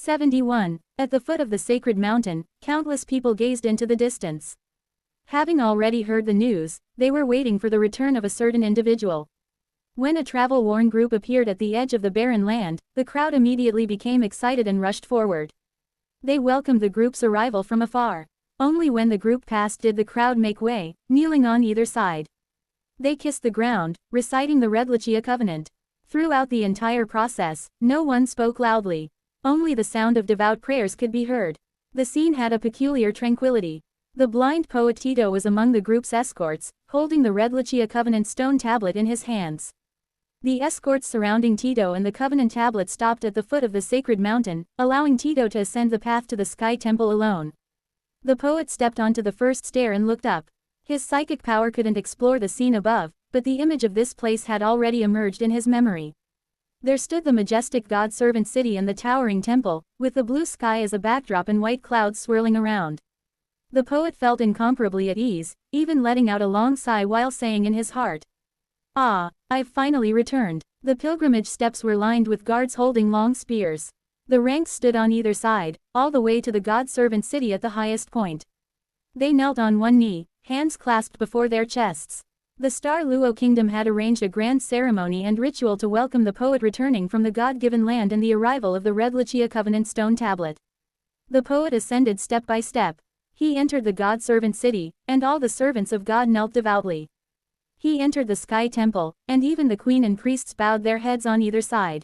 71. At the foot of the sacred mountain, countless people gazed into the distance. Having already heard the news, they were waiting for the return of a certain individual. When a travel-worn group appeared at the edge of the barren land, the crowd immediately became excited and rushed forward. They welcomed the group's arrival from afar. Only when the group passed did the crowd make way, kneeling on either side. They kissed the ground, reciting the Redlichia covenant. Throughout the entire process, no one spoke loudly. Only the sound of devout prayers could be heard. The scene had a peculiar tranquility. The blind poet Tito was among the group's escorts, holding the Redlichia covenant stone tablet in his hands. The escorts surrounding Tito and the covenant tablet stopped at the foot of the sacred mountain, allowing Tito to ascend the path to the Sky Temple alone. The poet stepped onto the first stair and looked up. His psychic power couldn't explore the scene above, but the image of this place had already emerged in his memory. There stood the majestic God-servant city and the towering temple, with the blue sky as a backdrop and white clouds swirling around. The poet felt incomparably at ease, even letting out a long sigh while saying in his heart, "Ah, I've finally returned." The pilgrimage steps were lined with guards holding long spears. The ranks stood on either side, all the way to the God-servant city at the highest point. They knelt on one knee, hands clasped before their chests. The Star Luo Kingdom had arranged a grand ceremony and ritual to welcome the poet returning from the God-given land and the arrival of the Redlichia Covenant stone tablet. The poet ascended step by step. He entered the God-servant city, and all the servants of God knelt devoutly. He entered the Sky Temple, and even the queen and priests bowed their heads on either side.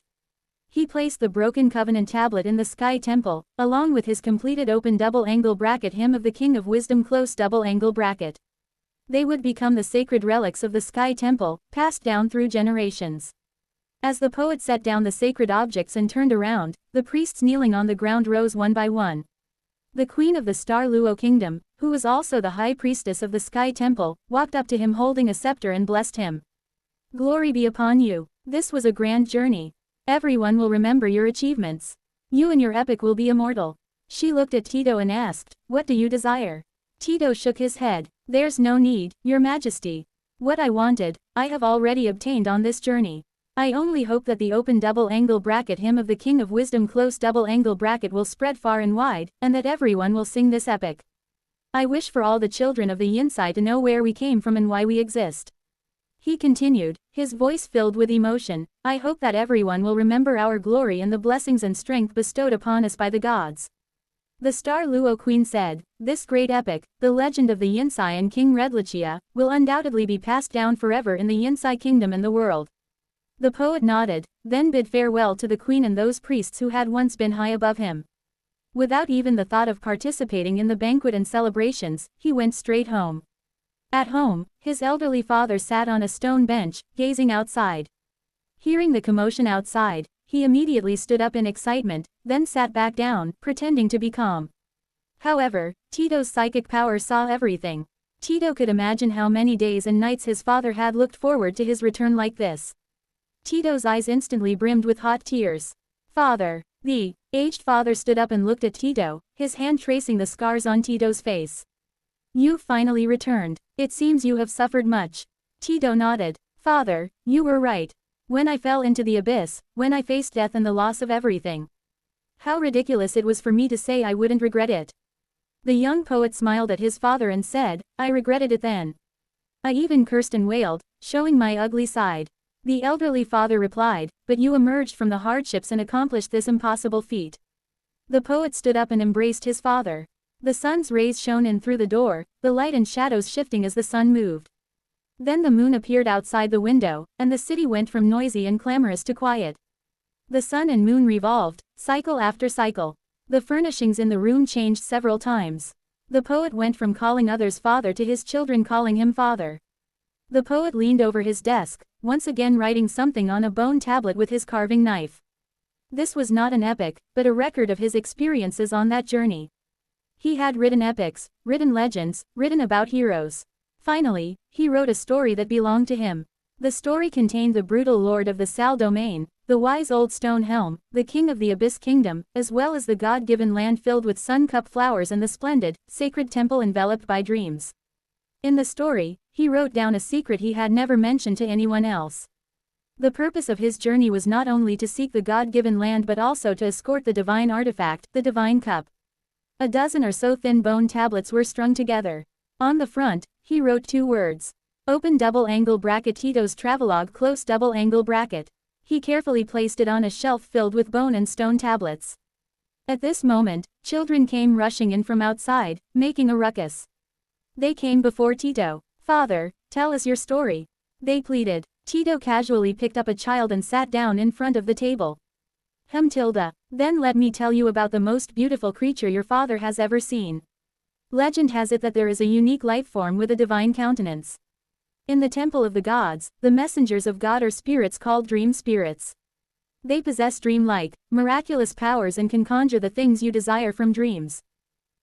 He placed the broken covenant tablet in the Sky Temple, along with his completed open double-angle bracket hymn of the King of Wisdom close double-angle bracket. They would become the sacred relics of the Sky Temple, passed down through generations. As the poet set down the sacred objects and turned around, the priests kneeling on the ground rose one by one. The queen of the Star Luo Kingdom, who was also the high priestess of the Sky Temple, walked up to him holding a scepter and blessed him. "Glory be upon you. This was a grand journey. Everyone will remember your achievements. You and your epic will be immortal." She looked at Tito and asked, "What do you desire?" Tito shook his head. "There's no need, Your Majesty. What I wanted, I have already obtained on this journey. I only hope that the open double-angle bracket hymn of the King of Wisdom close double-angle bracket will spread far and wide, and that everyone will sing this epic. I wish for all the children of the Yinsai to know where we came from and why we exist." He continued, his voice filled with emotion, "I hope that everyone will remember our glory and the blessings and strength bestowed upon us by the gods." The Star Luo Queen said, "This great epic, the legend of the Yinsai and King Redlichia, will undoubtedly be passed down forever in the Yinsai Kingdom and the world." The poet nodded, then bid farewell to the queen and those priests who had once been high above him. Without even the thought of participating in the banquet and celebrations, he went straight home. At home, his elderly father sat on a stone bench, gazing outside. Hearing the commotion outside, he immediately stood up in excitement, then sat back down, pretending to be calm. However, Tito's psychic power saw everything. Tito could imagine how many days and nights his father had looked forward to his return like this. Tito's eyes instantly brimmed with hot tears. "Father." The aged father stood up and looked at Tito, his hand tracing the scars on Tito's face. "You finally returned. It seems you have suffered much." Tito nodded. "Father, you were right. When I fell into the abyss, when I faced death and the loss of everything. How ridiculous it was for me to say I wouldn't regret it." The young poet smiled at his father and said, "I regretted it then. I even cursed and wailed, showing my ugly side." The elderly father replied, "But you emerged from the hardships and accomplished this impossible feat." The poet stood up and embraced his father. The sun's rays shone in through the door, the light and shadows shifting as the sun moved. Then the moon appeared outside the window, and the city went from noisy and clamorous to quiet. The sun and moon revolved, cycle after cycle. The furnishings in the room changed several times. The poet went from calling others father to his children calling him father. The poet leaned over his desk, once again writing something on a bone tablet with his carving knife. This was not an epic, but a record of his experiences on that journey. He had written epics, written legends, written about heroes. Finally, he wrote a story that belonged to him. The story contained the brutal lord of the Sal domain, the wise old stone helm, the king of the Abyss Kingdom, as well as the god-given land filled with sun-cup flowers and the splendid, sacred temple enveloped by dreams. In the story, he wrote down a secret he had never mentioned to anyone else. The purpose of his journey was not only to seek the God-given land but also to escort the divine artifact, the divine cup. A dozen or so thin bone tablets were strung together. On the front, he wrote 2 words. Open double angle bracket Tito's travelogue close double angle bracket. He carefully placed it on a shelf filled with bone and stone tablets. At this moment, children came rushing in from outside, making a ruckus. They came before Tito. "Father, tell us your story," they pleaded. Tito casually picked up a child and sat down in front of the table. Tilda, then let me tell you about the most beautiful creature your father has ever seen. Legend has it that there is a unique life form with a divine countenance. In the temple of the gods, the messengers of God are spirits called dream spirits. They possess dream-like, miraculous powers and can conjure the things you desire from dreams.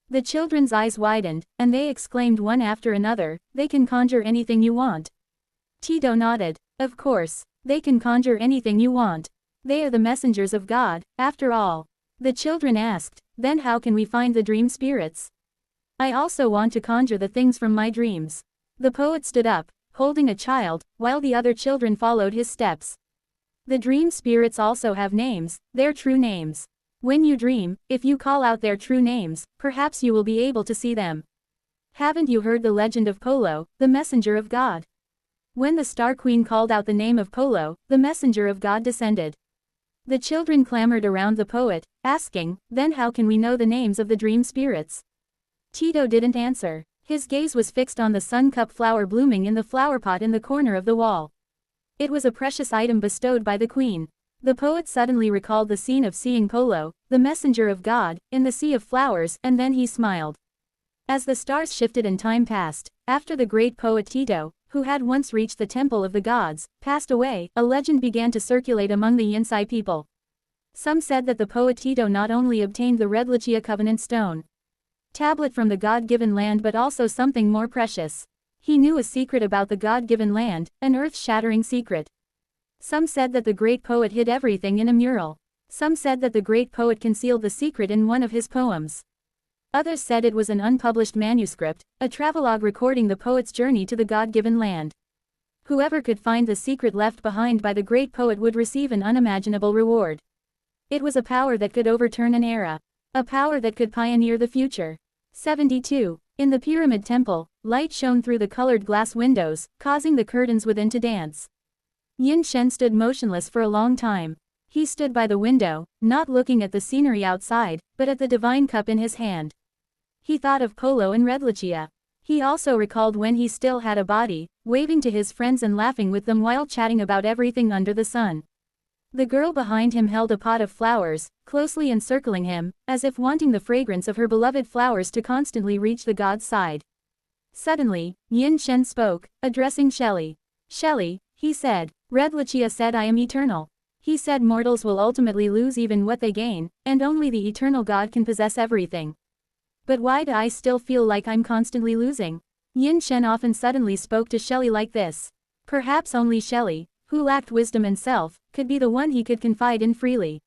The children's eyes widened, and they exclaimed one after another, "They can conjure anything you want." Tito nodded. "Of course, they can conjure anything you want. They are the messengers of God, after all." The children asked, "Then how can we find the dream spirits?" "I also want to conjure the things from my dreams." The poet stood up, holding a child, while the other children followed his steps. The dream spirits also have names, their true names. When you dream, if you call out their true names, perhaps you will be able to see them. Haven't you heard the legend of Polo, the messenger of God? When the Star Queen called out the name of Polo, the messenger of God descended. The children clamored around the poet, asking, "Then how can we know the names of the dream spirits?" Tito didn't answer. His gaze was fixed on the sun cup flower blooming in the flowerpot in the corner of the wall. It was a precious item bestowed by the queen. The poet suddenly recalled the scene of seeing Polo, the messenger of God, in the sea of flowers, and then he smiled. As the stars shifted and time passed, after the great poet Tito, who had once reached the temple of the gods, passed away, a legend began to circulate among the Yinsei people. Some said that the poet Tito not only obtained the Red Lucia covenant stone tablet from the God-given land but also something more precious. He knew a secret about the God-given land, an earth-shattering secret. Some said that the great poet hid everything in a mural. Some said that the great poet concealed the secret in one of his poems. Others said it was an unpublished manuscript, a travelogue recording the poet's journey to the God-given land. Whoever could find the secret left behind by the great poet would receive an unimaginable reward. It was a power that could overturn an era. A power that could pioneer the future. 72. In the Pyramid Temple, light shone through the colored glass windows, causing the curtains within to dance. Yin Shen stood motionless for a long time. He stood by the window, not looking at the scenery outside, but at the divine cup in his hand. He thought of Polo and Red Lucia. He also recalled when he still had a body, waving to his friends and laughing with them while chatting about everything under the sun. The girl behind him held a pot of flowers, closely encircling him, as if wanting the fragrance of her beloved flowers to constantly reach the god's side. Suddenly, Yin Shen spoke, addressing Shelley. "Shelley," he said, "Red Lucia said I am eternal. He said mortals will ultimately lose even what they gain, and only the eternal God can possess everything. But why do I still feel like I'm constantly losing?" Yin Shen often suddenly spoke to Shelley like this. Perhaps only Shelley, who lacked wisdom and self, could be the one he could confide in freely.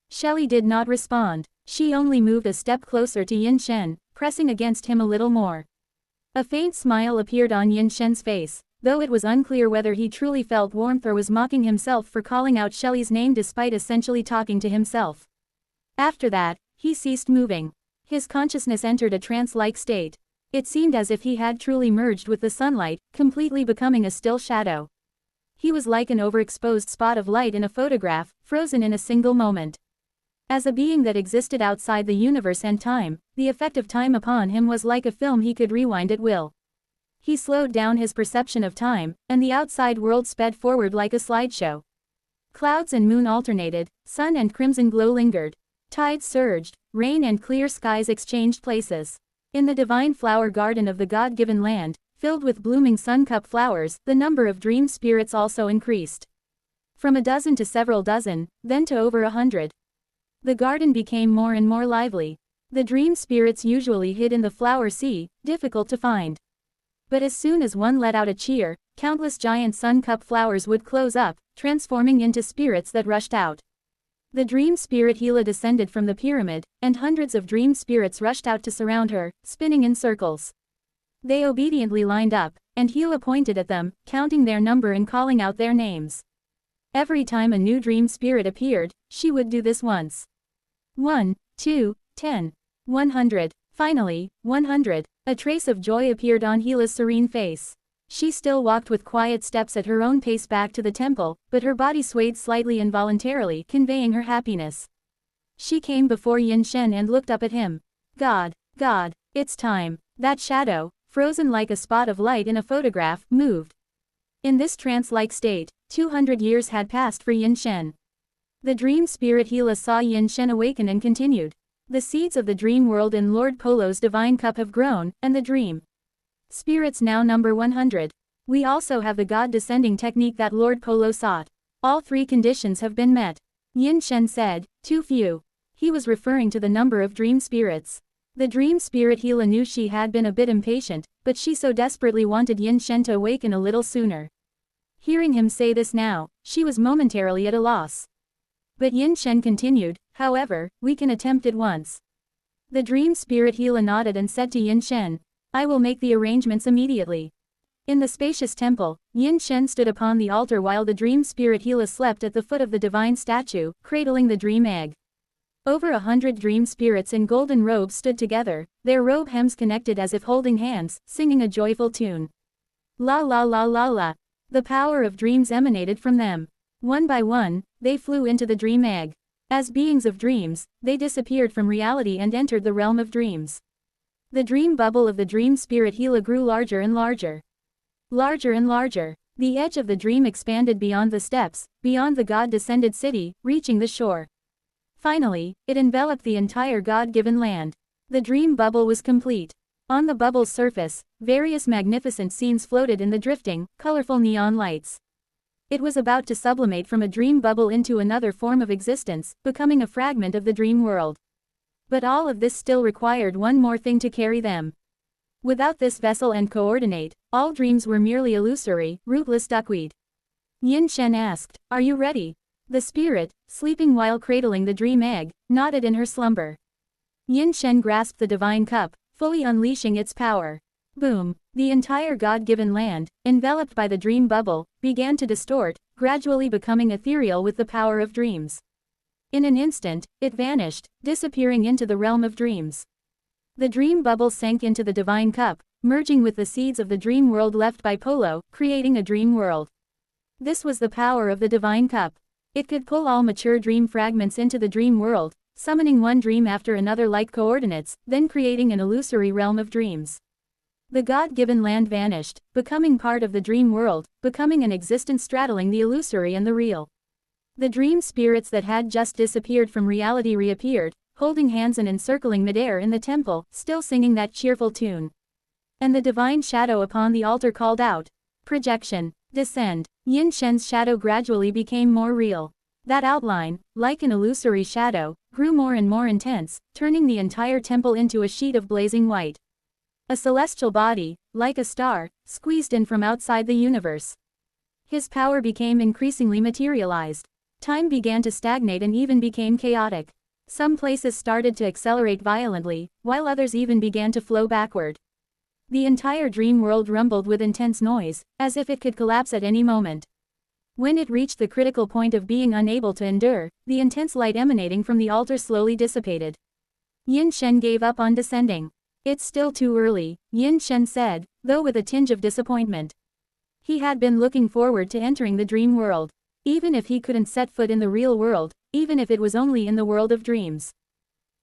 Shelley did not respond. She only moved a step closer to Yin Shen, pressing against him a little more. A faint smile appeared on Yin Shen's face, though it was unclear whether he truly felt warmth or was mocking himself for calling out Shelley's name despite essentially talking to himself. After that, he ceased moving. His consciousness entered a trance-like state. It seemed as if he had truly merged with the sunlight, completely becoming a still shadow. He was like an overexposed spot of light in a photograph, frozen in a single moment. As a being that existed outside the universe and time, the effect of time upon him was like a film he could rewind at will. He slowed down his perception of time, and the outside world sped forward like a slideshow. Clouds and moon alternated, sun and crimson glow lingered. Tides surged, rain and clear skies exchanged places. In the divine flower garden of the God-given land, filled with blooming sun-cup flowers, the number of dream spirits also increased. From a dozen to several dozen, then to over 100. The garden became more and more lively. The dream spirits usually hid in the flower sea, difficult to find. But as soon as one let out a cheer, countless giant sun-cup flowers would close up, transforming into spirits that rushed out. The dream spirit Hela descended from the pyramid, and hundreds of dream spirits rushed out to surround her, spinning in circles. They obediently lined up, and Hela pointed at them, counting their number and calling out their names. Every time a new dream spirit appeared, she would do this once. 1, 2, 10, 100. Finally, 100. A trace of joy appeared on Heila's serene face. She still walked with quiet steps at her own pace back to the temple, but her body swayed slightly involuntarily, conveying her happiness. She came before Yin Shen and looked up at him. God, it's time. That shadow, frozen like a spot of light in a photograph, moved. In this trance-like state, 200 years had passed for Yin Shen. The dream spirit Heila saw Yin Shen awaken and continued. The seeds of the dream world in Lord Polo's divine cup have grown, and the dream spirits now number 100. We also have the God descending technique that Lord Polo sought. All three conditions have been met. Yin Shen said, too few. He was referring to the number of dream spirits. The dream spirit Heila knew she had been a bit impatient, but she so desperately wanted Yin Shen to awaken a little sooner. Hearing him say this now, she was momentarily at a loss. But Yin Shen continued, however, we can attempt it once. The dream spirit Heila nodded and said to Yin Shen, I will make the arrangements immediately. In the spacious temple, Yin Shen stood upon the altar while the dream spirit Heila slept at the foot of the divine statue, cradling the dream egg. Over 100 dream spirits in golden robes stood together, their robe hems connected as if holding hands, singing a joyful tune. La la la la la. The power of dreams emanated from them. One by one, they flew into the dream egg. As beings of dreams, they disappeared from reality and entered the realm of dreams. The dream bubble of the dream spirit Heila grew larger and larger. Larger and larger. The edge of the dream expanded beyond the steps, beyond the God-descended city, reaching the shore. Finally, it enveloped the entire God-given land. The dream bubble was complete. On the bubble's surface, various magnificent scenes floated in the drifting, colorful neon lights. It was about to sublimate from a dream bubble into another form of existence, becoming a fragment of the dream world. But all of this still required one more thing to carry them. Without this vessel and coordinate, all dreams were merely illusory, rootless duckweed. Yin Shen asked, are you ready? The spirit, sleeping while cradling the dream egg, nodded in her slumber. Yin Shen grasped the divine cup, fully unleashing its power. Boom! The entire God-given land, enveloped by the dream bubble, began to distort, gradually becoming ethereal with the power of dreams. In an instant, it vanished, disappearing into the realm of dreams. The dream bubble sank into the divine cup, merging with the seeds of the dream world left by Polo, creating a dream world. This was the power of the divine cup. It could pull all mature dream fragments into the dream world, summoning one dream after another like coordinates, then creating an illusory realm of dreams. The God-given land vanished, becoming part of the dream world, becoming an existence straddling the illusory and the real. The dream spirits that had just disappeared from reality reappeared, holding hands and encircling midair in the temple, still singing that cheerful tune. And the divine shadow upon the altar called out, projection, descend. Yin Shen's shadow gradually became more real. That outline, like an illusory shadow, grew more and more intense, turning the entire temple into a sheet of blazing white. A celestial body, like a star, squeezed in from outside the universe. His power became increasingly materialized. Time began to stagnate and even became chaotic. Some places started to accelerate violently, while others even began to flow backward. The entire dream world rumbled with intense noise, as if it could collapse at any moment. When it reached the critical point of being unable to endure, the intense light emanating from the altar slowly dissipated. Yin Shen gave up on descending. It's still too early, Yin Shen said, though with a tinge of disappointment. He had been looking forward to entering the dream world. Even if he couldn't set foot in the real world, even if it was only in the world of dreams.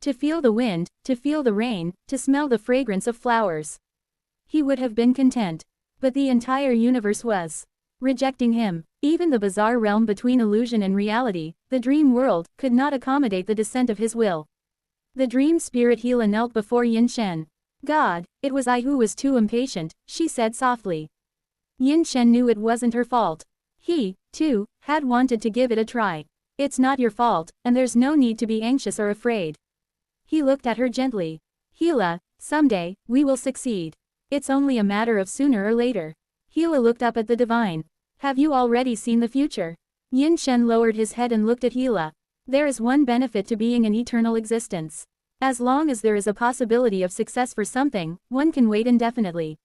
To feel the wind, to feel the rain, to smell the fragrance of flowers. He would have been content. But the entire universe was rejecting him. Even the bizarre realm between illusion and reality, the dream world, could not accommodate the descent of his will. The dream spirit Heila knelt before Yin Shen. God, it was I who was too impatient, she said softly. Yin Shen knew it wasn't her fault. He, too, had wanted to give it a try. It's not your fault, and there's no need to be anxious or afraid. He looked at her gently. Heila, someday, we will succeed. It's only a matter of sooner or later. Heila looked up at the divine. Have you already seen the future? Yin Shen lowered his head and looked at Heila. There is one benefit to being an eternal existence. As long as there is a possibility of success for something, one can wait indefinitely.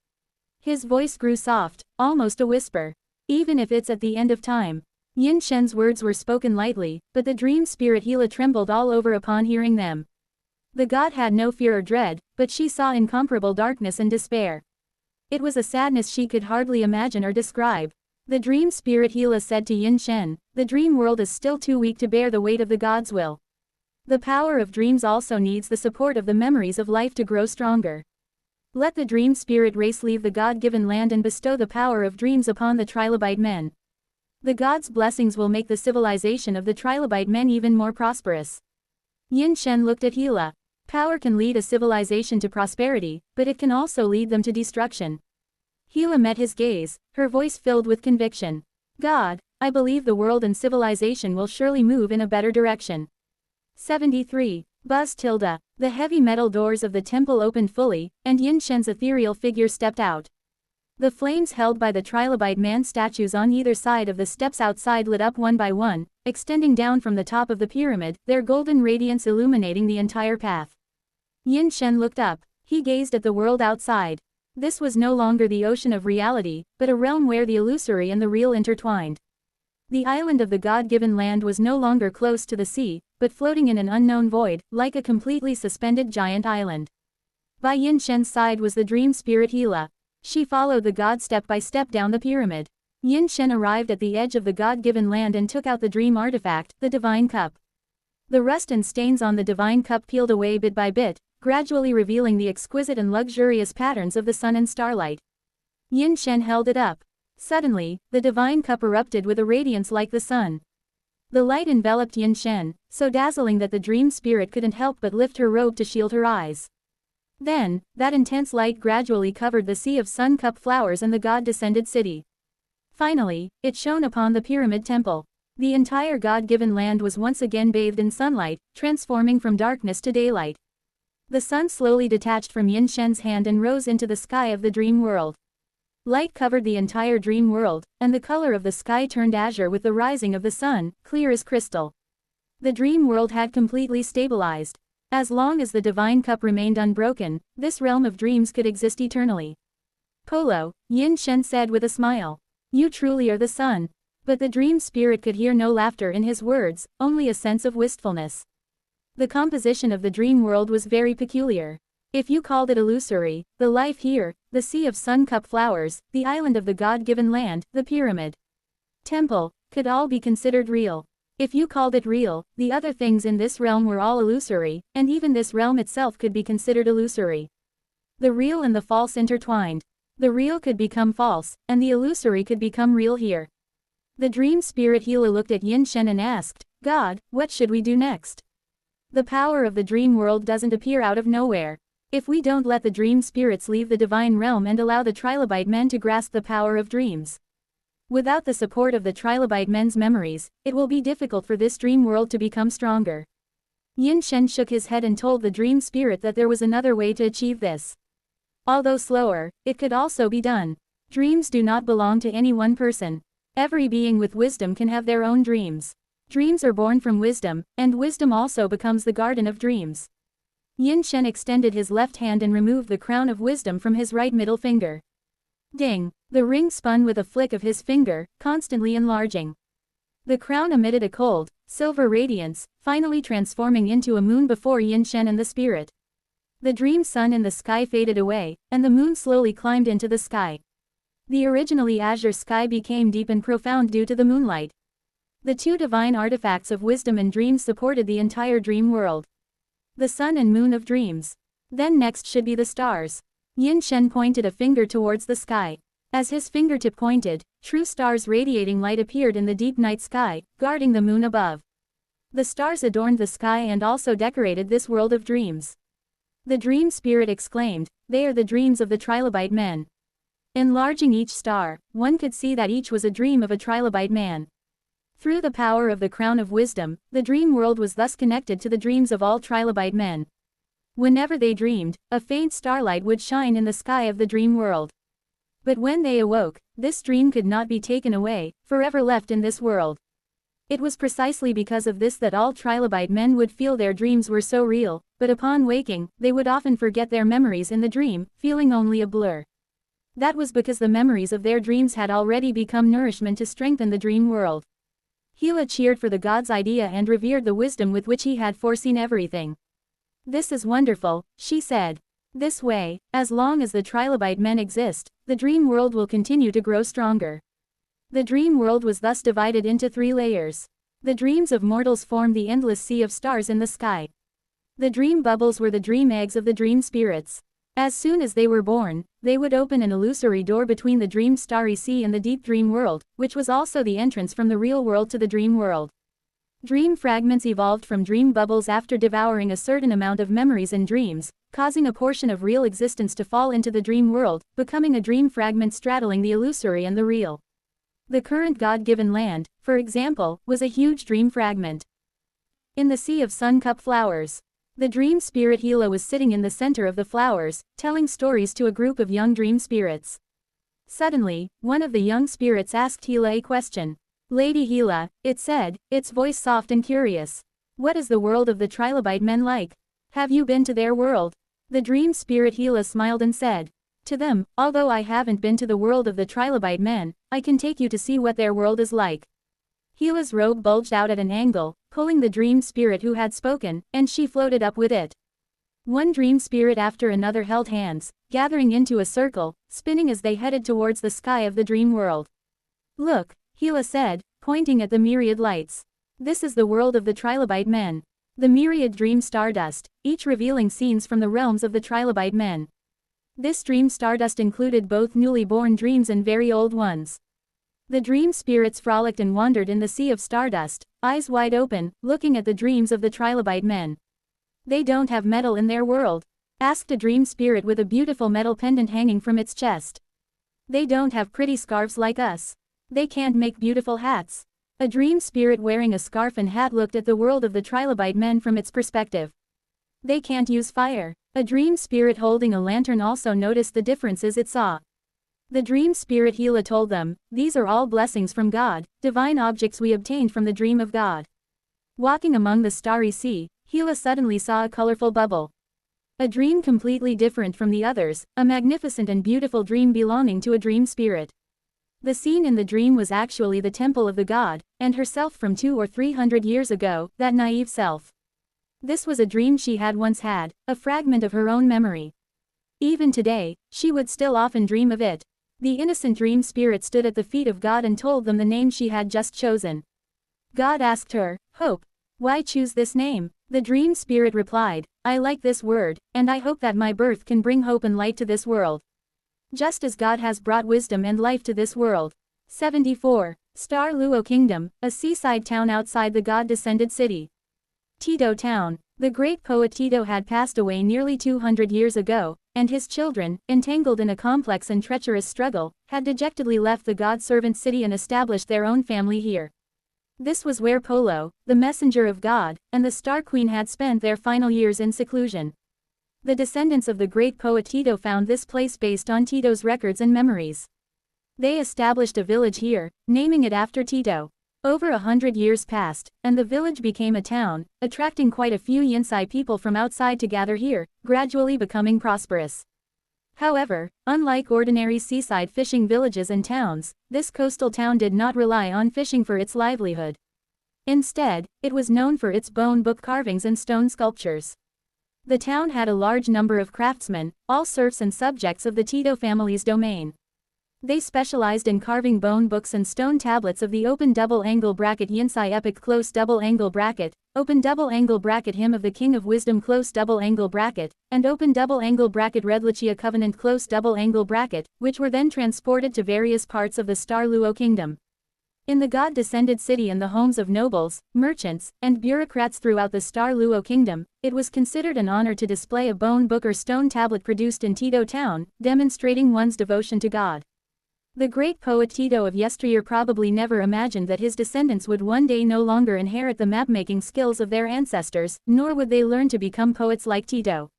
His voice grew soft, almost a whisper. Even if it's at the end of time. Yin Shen's words were spoken lightly, but the dream spirit Hela trembled all over upon hearing them. The god had no fear or dread, but she saw incomparable darkness and despair. It was a sadness she could hardly imagine or describe. The dream spirit Hela said to Yin Shen, "The dream world is still too weak to bear the weight of the god's will. The power of dreams also needs the support of the memories of life to grow stronger. Let the dream spirit race leave the God-given land and bestow the power of dreams upon the trilobite men. The god's blessings will make the civilization of the trilobite men even more prosperous." Yin Shen looked at Hela. Power can lead a civilization to prosperity, but it can also lead them to destruction. Hela met his gaze, her voice filled with conviction. "God, I believe the world and civilization will surely move in a better direction." 73. Buzz tilde. The heavy metal doors of the temple opened fully, and Yin Shen's ethereal figure stepped out. The flames held by the trilobite man statues on either side of the steps outside lit up one by one, extending down from the top of the pyramid, their golden radiance illuminating the entire path. Yin Shen looked up. He gazed at the world outside. This was no longer the ocean of reality, but a realm where the illusory and the real intertwined. The island of the God-given land was no longer close to the sea, but floating in an unknown void, like a completely suspended giant island. By Yin Shen's side was the dream spirit Hela. She followed the god step by step down the pyramid. Yin Shen arrived at the edge of the God-given land and took out the dream artifact, the divine cup. The rust and stains on the divine cup peeled away bit by bit, gradually revealing the exquisite and luxurious patterns of the sun and starlight. Yin Shen held it up. Suddenly, the divine cup erupted with a radiance like the sun. The light enveloped Yin Shen, so dazzling that the dream spirit couldn't help but lift her robe to shield her eyes. Then, that intense light gradually covered the sea of sun cup flowers and the god-descended city. Finally, it shone upon the pyramid temple. The entire God-given land was once again bathed in sunlight, transforming from darkness to daylight. The sun slowly detached from Yin Shen's hand and rose into the sky of the dream world. Light covered the entire dream world, and the color of the sky turned azure with the rising of the sun, clear as crystal. The dream world had completely stabilized. As long as the divine cup remained unbroken, this realm of dreams could exist eternally. "Polo," Yin Shen said with a smile. "You truly are the sun." But the dream spirit could hear no laughter in his words, only a sense of wistfulness. The composition of the dream world was very peculiar. If you called it illusory, the life here, the sea of sun cup flowers, the island of the God-given land, the pyramid, temple, could all be considered real. If you called it real, the other things in this realm were all illusory, and even this realm itself could be considered illusory. The real and the false intertwined. The real could become false, and the illusory could become real here. The dream spirit Hela looked at Yin Shen and asked, "God, what should we do next?" The power of the dream world doesn't appear out of nowhere. If we don't let the dream spirits leave the divine realm and allow the trilobite men to grasp the power of dreams, without the support of the trilobite men's memories, it will be difficult for this dream world to become stronger. Yin Shen shook his head and told the dream spirit that there was another way to achieve this. Although slower, it could also be done. Dreams do not belong to any one person. Every being with wisdom can have their own dreams. Dreams are born from wisdom, and wisdom also becomes the garden of dreams. Yin Shen extended his left hand and removed the crown of wisdom from his right middle finger. Ding! The ring spun with a flick of his finger, constantly enlarging. The crown emitted a cold, silver radiance, finally transforming into a moon before Yin Shen and the spirit. The dream sun in the sky faded away, and the moon slowly climbed into the sky. The originally azure sky became deep and profound due to the moonlight. The two divine artifacts of wisdom and dreams supported the entire dream world. The sun and moon of dreams. Then next should be the stars. Yin Shen pointed a finger towards the sky. As his fingertip pointed, true stars radiating light appeared in the deep night sky, guarding the moon above. The stars adorned the sky and also decorated this world of dreams. The dream spirit exclaimed, "They are the dreams of the trilobite men." Enlarging each star, one could see that each was a dream of a trilobite man. Through the power of the crown of wisdom, the dream world was thus connected to the dreams of all trilobite men. Whenever they dreamed, a faint starlight would shine in the sky of the dream world. But when they awoke, this dream could not be taken away, forever left in this world. It was precisely because of this that all trilobite men would feel their dreams were so real, but upon waking, they would often forget their memories in the dream, feeling only a blur. That was because the memories of their dreams had already become nourishment to strengthen the dream world. Hela cheered for the god's idea and revered the wisdom with which he had foreseen everything. This is wonderful, she said. This way, as long as the trilobite men exist, the dream world will continue to grow stronger. The dream world was thus divided into 3 layers. The dreams of mortals formed the endless sea of stars in the sky. The dream bubbles were the dream eggs of the dream spirits. As soon as they were born, they would open an illusory door between the dream starry sea and the deep dream world, which was also the entrance from the real world to the dream world. Dream fragments evolved from dream bubbles after devouring a certain amount of memories and dreams, causing a portion of real existence to fall into the dream world, becoming a dream fragment straddling the illusory and the real. The current God-given land, for example, was a huge dream fragment. In the sea of sun-cup flowers. The dream spirit Hela was sitting in the center of the flowers, telling stories to a group of young dream spirits. Suddenly, one of the young spirits asked Hela a question. "Lady Hela," it said, its voice soft and curious. "What is the world of the trilobite men like? Have you been to their world?" The dream spirit Hela smiled and said, "To them, although I haven't been to the world of the trilobite men, I can take you to see what their world is like." Hela's robe bulged out at an angle, pulling the dream spirit who had spoken, and she floated up with it. One dream spirit after another held hands, gathering into a circle, spinning as they headed towards the sky of the dream world. "Look," Hela said, pointing at the myriad lights. "This is the world of the trilobite men. The myriad dream stardust, each revealing scenes from the realms of the trilobite men. This dream stardust included both newly born dreams and very old ones." The dream spirits frolicked and wandered in the sea of stardust, eyes wide open, looking at the dreams of the trilobite men. "They don't have metal in their world?" asked a dream spirit with a beautiful metal pendant hanging from its chest. "They don't have pretty scarves like us? They can't make beautiful hats?" A dream spirit wearing a scarf and hat looked at the world of the trilobite men from its perspective. "They can't use fire?" A dream spirit holding a lantern also noticed the differences it saw. The dream spirit Hela told them, "These are all blessings from God, divine objects we obtained from the dream of God." Walking among the starry sea, Hela suddenly saw a colorful bubble. A dream completely different from the others, a magnificent and beautiful dream belonging to a dream spirit. The scene in the dream was actually the temple of the god, and herself from 200 or 300 years ago, that naive self. This was a dream she had once had, a fragment of her own memory. Even today, she would still often dream of it. The innocent dream spirit stood at the feet of God and told them the name she had just chosen. God asked her, "Hope. Why choose this name?" The dream spirit replied, "I like this word, and I hope that my birth can bring hope and light to this world. Just as God has brought wisdom and life to this world." 74. Star Luo Kingdom, a seaside town outside the god-descended city. Tito Town. The great poet Tito had passed away nearly 200 years ago, and his children, entangled in a complex and treacherous struggle, had dejectedly left the god-servant city and established their own family here. This was where Polo, the messenger of God, and the Star Queen had spent their final years in seclusion. The descendants of the great poet Tito found this place based on Tito's records and memories. They established a village here, naming it after Tito. Over 100 years passed, and the village became a town, attracting quite a few Yinsai people from outside to gather here, gradually becoming prosperous. However, unlike ordinary seaside fishing villages and towns, this coastal town did not rely on fishing for its livelihood. Instead, it was known for its bone book carvings and stone sculptures. The town had a large number of craftsmen, all serfs and subjects of the Tito family's domain. They specialized in carving bone books and stone tablets of the open double-angle bracket Yinsai epic close double-angle bracket, open double-angle bracket Hymn of the King of Wisdom close double-angle bracket, and open double-angle bracket Redlichia Covenant close double-angle bracket, which were then transported to various parts of the Star Luo Kingdom. In the god-descended city and the homes of nobles, merchants, and bureaucrats throughout the Star Luo Kingdom, it was considered an honor to display a bone book or stone tablet produced in Tito Town, demonstrating one's devotion to God. The great poet Tito of yesteryear probably never imagined that his descendants would one day no longer inherit the map-making skills of their ancestors, nor would they learn to become poets like Tito.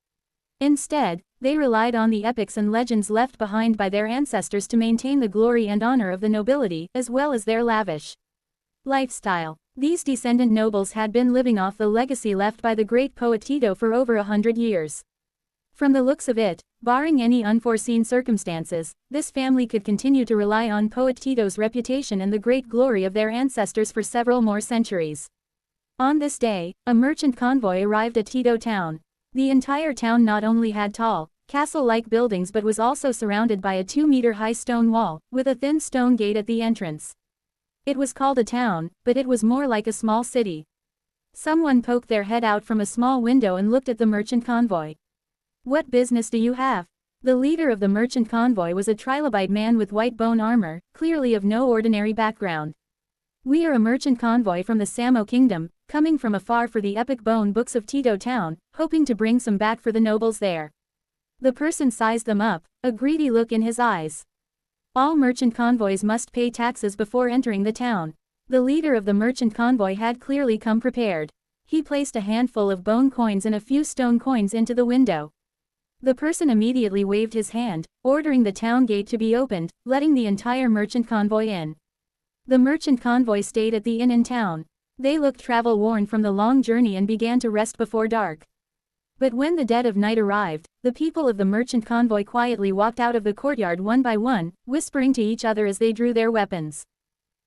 Instead, they relied on the epics and legends left behind by their ancestors to maintain the glory and honor of the nobility, as well as their lavish lifestyle. These descendant nobles had been living off the legacy left by the great poet Tito for over 100 years. From the looks of it, barring any unforeseen circumstances, this family could continue to rely on Poet Tito's reputation and the great glory of their ancestors for several more centuries. On this day, a merchant convoy arrived at Tito town. The entire town not only had tall, castle-like buildings but was also surrounded by a 2-meter-high stone wall, with a thin stone gate at the entrance. It was called a town, but it was more like a small city. Someone poked their head out from a small window and looked at the merchant convoy. "What business do you have?" The leader of the merchant convoy was a trilobite man with white bone armor, clearly of no ordinary background. "We are a merchant convoy from the Samo kingdom, coming from afar for the epic bone books of Tito town, hoping to bring some back for the nobles there." The person sized them up, a greedy look in his eyes. All merchant convoys must pay taxes before entering the town. The leader of the merchant convoy had clearly come prepared. He placed a handful of bone coins and a few stone coins into the window. The person immediately waved his hand, ordering the town gate to be opened, letting the entire merchant convoy in. The merchant convoy stayed at the inn in town. They looked travel-worn from the long journey and began to rest before dark. But when the dead of night arrived, the people of the merchant convoy quietly walked out of the courtyard one by one, whispering to each other as they drew their weapons.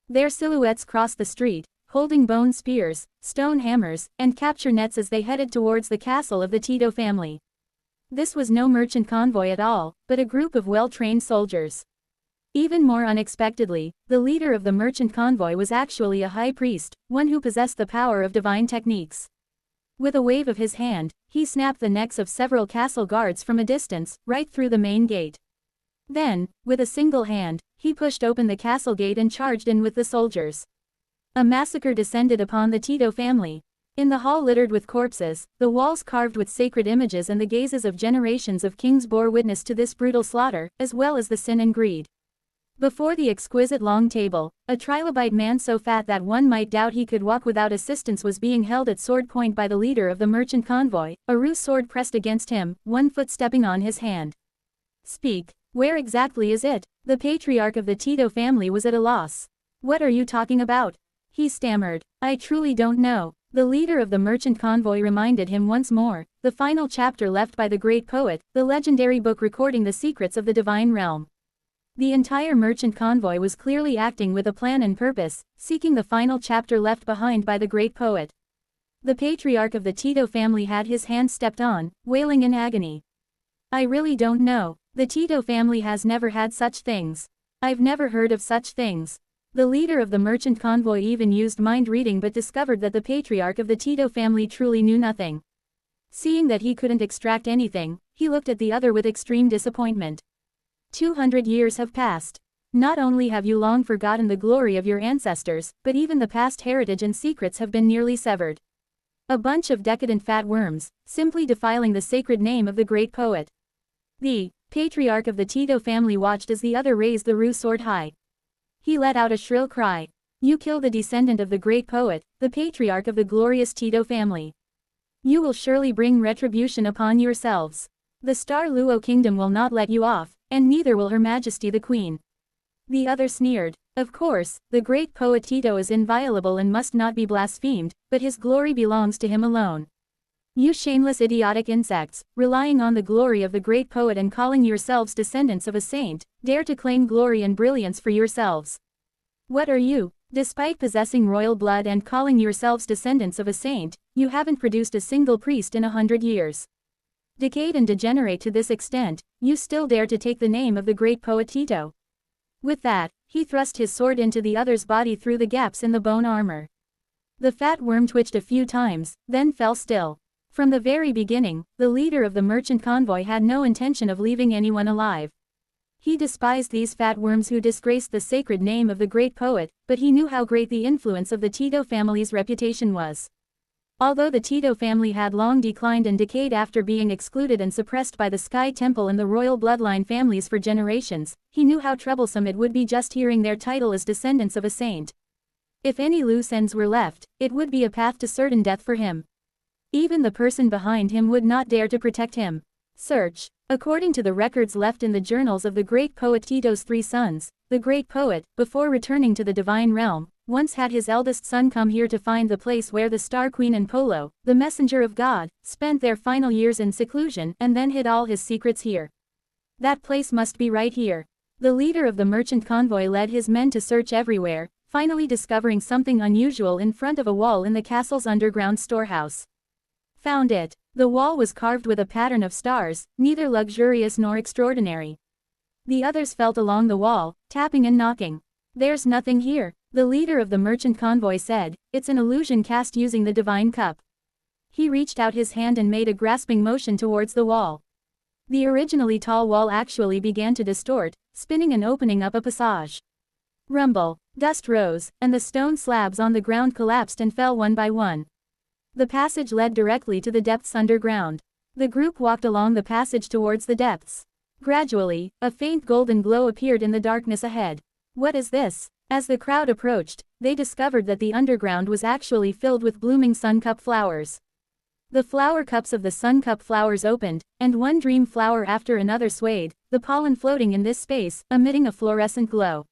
Their silhouettes crossed the street, holding bone spears, stone hammers, and capture nets as they headed towards the castle of the Tito family. This was no merchant convoy at all, but a group of well-trained soldiers. Even more unexpectedly, the leader of the merchant convoy was actually a high priest, one who possessed the power of divine techniques. With a wave of his hand, he snapped the necks of several castle guards from a distance, right through the main gate. Then, with a single hand, he pushed open the castle gate and charged in with the soldiers. A massacre descended upon the Tito family. In the hall littered with corpses, the walls carved with sacred images and the gazes of generations of kings bore witness to this brutal slaughter, as well as the sin and greed. Before the exquisite long table, a trilobite man so fat that one might doubt he could walk without assistance was being held at sword point by the leader of the merchant convoy, a Rus sword pressed against him, one foot stepping on his hand. "Speak, where exactly is it?" The patriarch of the Tito family was at a loss. "What are you talking about?" he stammered. "I truly don't know." The leader of the merchant convoy reminded him once more, the final chapter left by the great poet, the legendary book recording the secrets of the divine realm. The entire merchant convoy was clearly acting with a plan and purpose, seeking the final chapter left behind by the great poet. The patriarch of the Tito family had his hand stepped on, wailing in agony. "I really don't know. The Tito family has never had such things. I've never heard of such things." The leader of the merchant convoy even used mind reading but discovered that the patriarch of the Tito family truly knew nothing. Seeing that he couldn't extract anything, he looked at the other with extreme disappointment. 200 years have passed. Not only have you long forgotten the glory of your ancestors, but even the past heritage and secrets have been nearly severed. A bunch of decadent fat worms, simply defiling the sacred name of the great poet. The patriarch of the Tito family watched as the other raised the Rus sword high. He let out a shrill cry. "You kill the descendant of the great poet, the patriarch of the glorious Tito family. You will surely bring retribution upon yourselves. The Star Luo kingdom will not let you off, and neither will Her Majesty the Queen." The other sneered. "Of course, the great poet Tito is inviolable and must not be blasphemed, but his glory belongs to him alone. You shameless idiotic insects, relying on the glory of the great poet and calling yourselves descendants of a saint, dare to claim glory and brilliance for yourselves. What are you? Despite possessing royal blood and calling yourselves descendants of a saint, you haven't produced a single priest in 100 years. Decayed and degenerate to this extent, you still dare to take the name of the great poet Tito." With that, he thrust his sword into the other's body through the gaps in the bone armor. The fat worm twitched a few times, then fell still. From the very beginning, the leader of the merchant convoy had no intention of leaving anyone alive. He despised these fat worms who disgraced the sacred name of the great poet, but he knew how great the influence of the Tito family's reputation was. Although the Tito family had long declined and decayed after being excluded and suppressed by the Sky Temple and the royal bloodline families for generations, he knew how troublesome it would be just hearing their title as descendants of a saint. If any loose ends were left, it would be a path to certain death for him. Even the person behind him would not dare to protect him. Search. According to the records left in the journals of the great poet Tito's 3 sons, the great poet, before returning to the divine realm, once had his eldest son come here to find the place where the Star Queen and Polo, the messenger of God, spent their final years in seclusion and then hid all his secrets here. That place must be right here. The leader of the merchant convoy led his men to search everywhere, finally discovering something unusual in front of a wall in the castle's underground storehouse. Found it. The wall was carved with a pattern of stars, neither luxurious nor extraordinary. The others felt along the wall, tapping and knocking. There's nothing here, the leader of the merchant convoy said, it's an illusion cast using the divine cup. He reached out his hand and made a grasping motion towards the wall. The originally tall wall actually began to distort, spinning and opening up a passage. Rumble, dust rose, and the stone slabs on the ground collapsed and fell one by one. The passage led directly to the depths underground. The group walked along the passage towards the depths. Gradually, a faint golden glow appeared in the darkness ahead. What is this? As the crowd approached, they discovered that the underground was actually filled with blooming sun cup flowers. The flower cups of the sun cup flowers opened, and one dream flower after another swayed, the pollen floating in this space, emitting a fluorescent glow.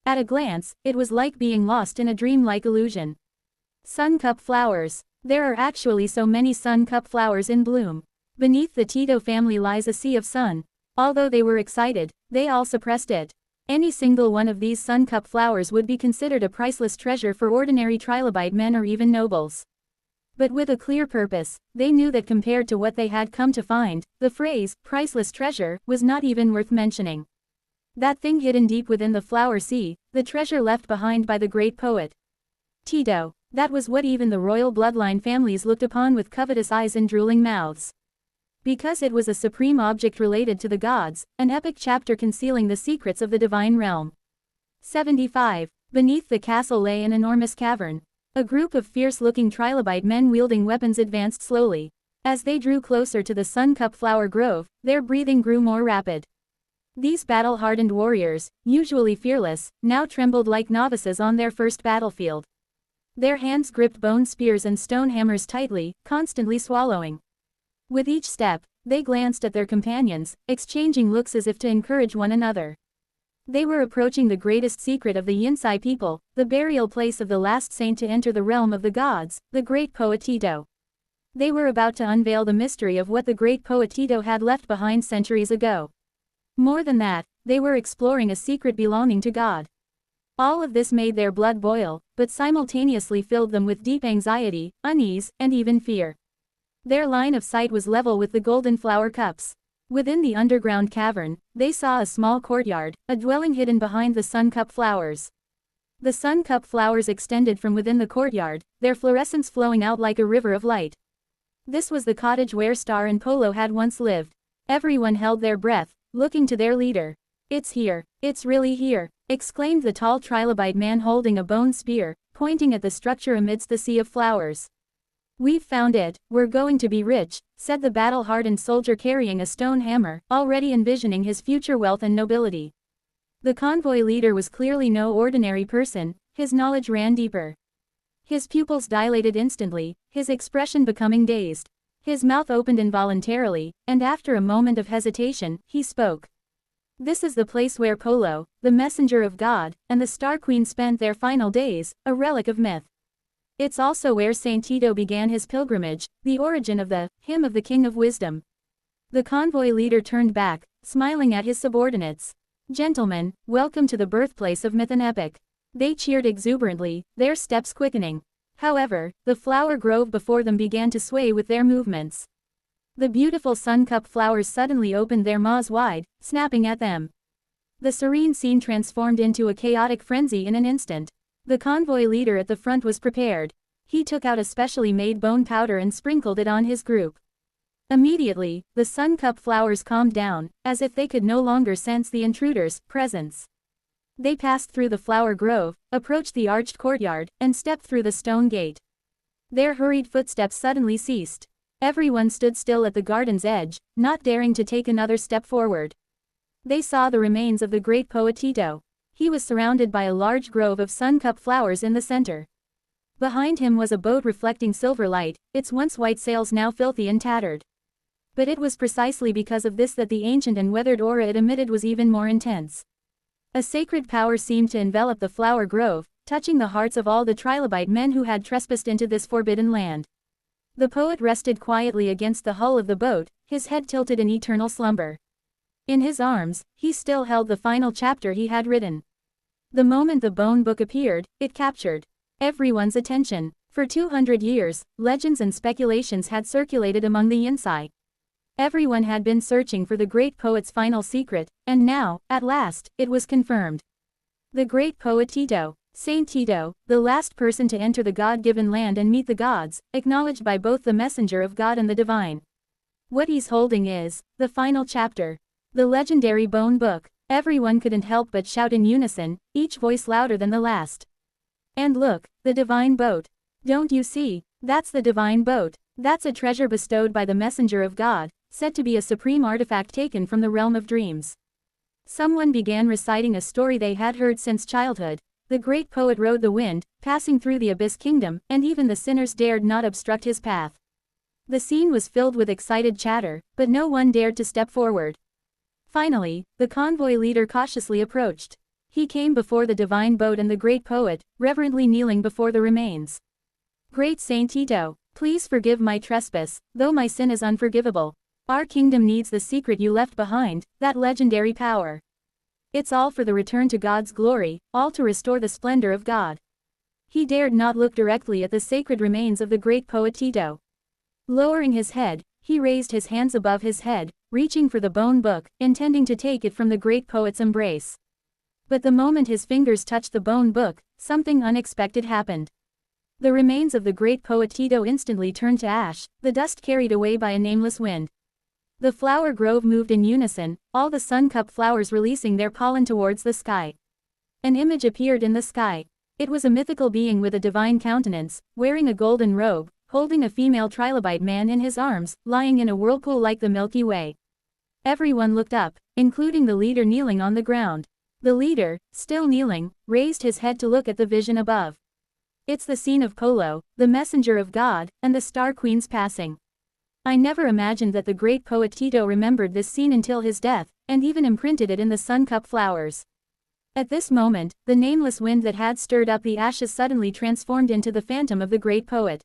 At a glance, it was like being lost in a dreamlike illusion. Sun cup flowers. There are actually so many sun cup flowers in bloom. Beneath the Tito family lies a sea of sun. Although they were excited, they all suppressed it. Any single one of these sun cup flowers would be considered a priceless treasure for ordinary trilobite men or even nobles. But with a clear purpose, they knew that compared to what they had come to find, the phrase, priceless treasure, was not even worth mentioning. That thing hidden deep within the flower sea, the treasure left behind by the great poet Tito, that was what even the royal bloodline families looked upon with covetous eyes and drooling mouths. Because it was a supreme object related to the gods, an epic chapter concealing the secrets of the divine realm. 75. Beneath the castle lay an enormous cavern. A group of fierce-looking trilobite men wielding weapons advanced slowly. As they drew closer to the sun cup flower grove, their breathing grew more rapid. These battle-hardened warriors, usually fearless, now trembled like novices on their first battlefield. Their hands gripped bone spears and stone hammers tightly, constantly swallowing. With each step, they glanced at their companions, exchanging looks as if to encourage one another. They were approaching the greatest secret of the Yinsai people, the burial place of the last saint to enter the realm of the gods, the great poet Tito. They were about to unveil the mystery of what the great poet Tito had left behind centuries ago. More than that, they were exploring a secret belonging to God. All of this made their blood boil, but simultaneously filled them with deep anxiety, unease, and even fear. Their line of sight was level with the golden flower cups. Within the underground cavern, they saw a small courtyard, a dwelling hidden behind the sun cup flowers. The sun cup flowers extended from within the courtyard, their fluorescence flowing out like a river of light. This was the cottage where Star and Polo had once lived. Everyone held their breath, looking to their leader. It's here, it's really here, exclaimed the tall trilobite man holding a bone spear, pointing at the structure amidst the sea of flowers. We've found it, we're going to be rich, said the battle-hardened soldier carrying a stone hammer, already envisioning his future wealth and nobility. The convoy leader was clearly no ordinary person, his knowledge ran deeper. His pupils dilated instantly, his expression becoming dazed. His mouth opened involuntarily, and after a moment of hesitation, he spoke. This is the place where Polo, the messenger of God, and the Star Queen spent their final days, a relic of myth. It's also where Saint Tito began his pilgrimage, the origin of the hymn of the King of Wisdom. The convoy leader turned back, smiling at his subordinates. Gentlemen, welcome to the birthplace of myth and epic. They cheered exuberantly, their steps quickening. However, the flower grove before them began to sway with their movements. The beautiful sun cup flowers suddenly opened their maws wide, snapping at them. The serene scene transformed into a chaotic frenzy in an instant. The convoy leader at the front was prepared. He took out a specially made bone powder and sprinkled it on his group. Immediately, the sun cup flowers calmed down, as if they could no longer sense the intruder's presence. They passed through the flower grove, approached the arched courtyard, and stepped through the stone gate. Their hurried footsteps suddenly ceased. Everyone stood still at the garden's edge, not daring to take another step forward. They saw the remains of the great poet Tito. He was surrounded by a large grove of sun cup flowers in the center. Behind him was a boat reflecting silver light, its once white sails now filthy and tattered. But it was precisely because of this that the ancient and weathered aura it emitted was even more intense. A sacred power seemed to envelop the flower grove, touching the hearts of all the trilobite men who had trespassed into this forbidden land. The poet rested quietly against the hull of the boat, his head tilted in eternal slumber. In his arms, he still held the final chapter he had written. The moment the bone book appeared, it captured everyone's attention. For 200 years, legends and speculations had circulated among the Yinsei. Everyone had been searching for the great poet's final secret, and now, at last, it was confirmed. The great poet Tito, Saint Tito, the last person to enter the God-given land and meet the gods, acknowledged by both the messenger of God and the divine. What he's holding is the final chapter. The legendary bone book. Everyone couldn't help but shout in unison, each voice louder than the last. And look, the divine boat. Don't you see? That's the divine boat. That's a treasure bestowed by the messenger of God, said to be a supreme artifact taken from the realm of dreams. Someone began reciting a story they had heard since childhood. The great poet rode the wind, passing through the abyss kingdom, and even the sinners dared not obstruct his path. The scene was filled with excited chatter, but no one dared to step forward. Finally, the convoy leader cautiously approached. He came before the divine boat and the great poet, reverently kneeling before the remains. Great Saint Tito, please forgive my trespass, though my sin is unforgivable. Our kingdom needs the secret you left behind, that legendary power. It's all for the return to God's glory, all to restore the splendor of God. He dared not look directly at the sacred remains of the great poet Tito. Lowering his head, he raised his hands above his head, reaching for the bone book, intending to take it from the great poet's embrace. But the moment his fingers touched the bone book, something unexpected happened. The remains of the great poet Tito instantly turned to ash, the dust carried away by a nameless wind. The flower grove moved in unison, all the sun-cup flowers releasing their pollen towards the sky. An image appeared in the sky. It was a mythical being with a divine countenance, wearing a golden robe, holding a female trilobite man in his arms, lying in a whirlpool like the Milky Way. Everyone looked up, including the leader kneeling on the ground. The leader, still kneeling, raised his head to look at the vision above. It's the scene of Polo, the messenger of God, and the Star Queen's passing. I never imagined that the great poet Tito remembered this scene until his death, and even imprinted it in the sun-cup flowers. At this moment, the nameless wind that had stirred up the ashes suddenly transformed into the phantom of the great poet.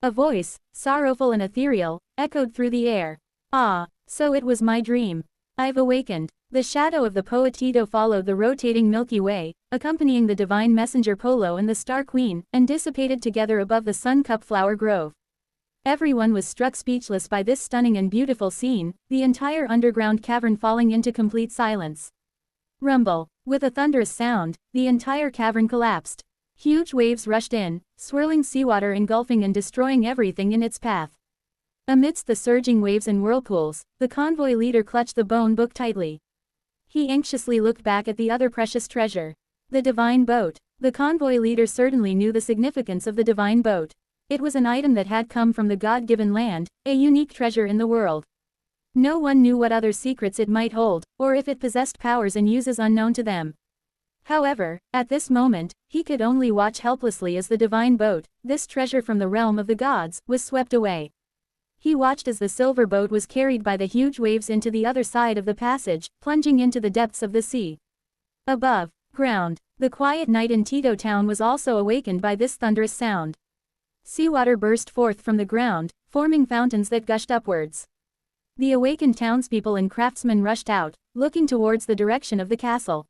A voice, sorrowful and ethereal, echoed through the air. Ah, so it was my dream. I've awakened. The shadow of the poet Tito followed the rotating Milky Way, accompanying the divine messenger Polo and the Star Queen, and dissipated together above the sun-cup flower grove. Everyone was struck speechless by this stunning and beautiful scene, the entire underground cavern falling into complete silence. Rumble. With a thunderous sound, the entire cavern collapsed. Huge waves rushed in, swirling seawater engulfing and destroying everything in its path. Amidst the surging waves and whirlpools, the convoy leader clutched the bone book tightly. He anxiously looked back at the other precious treasure. The divine boat. The convoy leader certainly knew the significance of the divine boat. It was an item that had come from the God-given land, a unique treasure in the world. No one knew what other secrets it might hold, or if it possessed powers and uses unknown to them. However, at this moment, he could only watch helplessly as the divine boat, this treasure from the realm of the gods, was swept away. He watched as the silver boat was carried by the huge waves into the other side of the passage, plunging into the depths of the sea. Above ground, the quiet night in Tito town was also awakened by this thunderous sound. Seawater burst forth from the ground, forming fountains that gushed upwards. The awakened townspeople and craftsmen rushed out, looking towards the direction of the castle.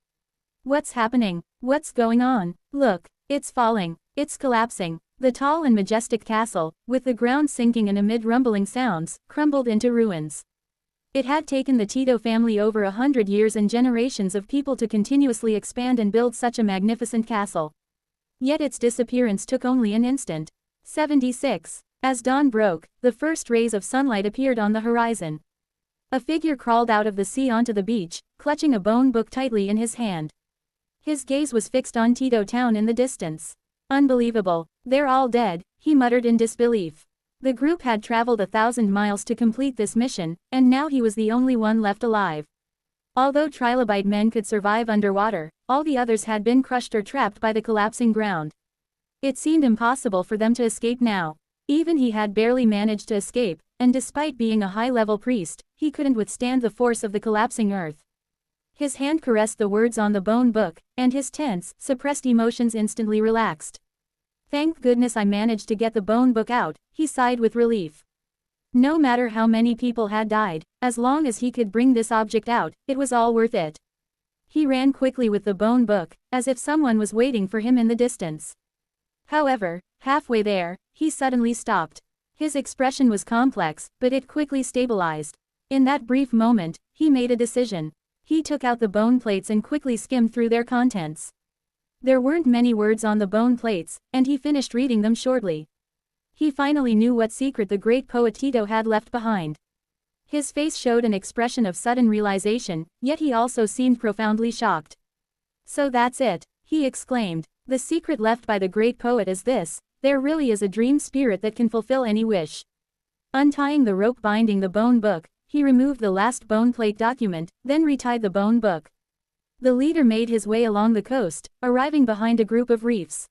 What's happening? What's going on? Look, it's falling, it's collapsing. The tall and majestic castle, with the ground sinking and amid rumbling sounds, crumbled into ruins. It had taken the Tito family over 100 years and generations of people to continuously expand and build such a magnificent castle. Yet its disappearance took only an instant. 76. As dawn broke, the first rays of sunlight appeared on the horizon. A figure crawled out of the sea onto the beach, clutching a bone book tightly in his hand. His gaze was fixed on Tito town in the distance. Unbelievable. They're all dead, he muttered in disbelief. The group had traveled 1,000 miles to complete this mission, and now he was the only one left alive. Although trilobite men could survive underwater, all the others had been crushed or trapped by the collapsing ground. It seemed impossible for them to escape now. Even he had barely managed to escape, and despite being a high-level priest, he couldn't withstand the force of the collapsing earth. His hand caressed the words on the bone book, and his tense, suppressed emotions instantly relaxed. Thank goodness I managed to get the bone book out, he sighed with relief. No matter how many people had died, as long as he could bring this object out, it was all worth it. He ran quickly with the bone book, as if someone was waiting for him in the distance. However, halfway there, he suddenly stopped. His expression was complex, but it quickly stabilized. In that brief moment, he made a decision. He took out the bone plates and quickly skimmed through their contents. There weren't many words on the bone plates, and he finished reading them shortly. He finally knew what secret the great poet Tito had left behind. His face showed an expression of sudden realization, yet he also seemed profoundly shocked. So that's it, he exclaimed. The secret left by the great poet is this: there really is a dream spirit that can fulfill any wish. Untying the rope binding the bone book, he removed the last bone plate document, then retied the bone book. The leader made his way along the coast, arriving behind a group of reefs.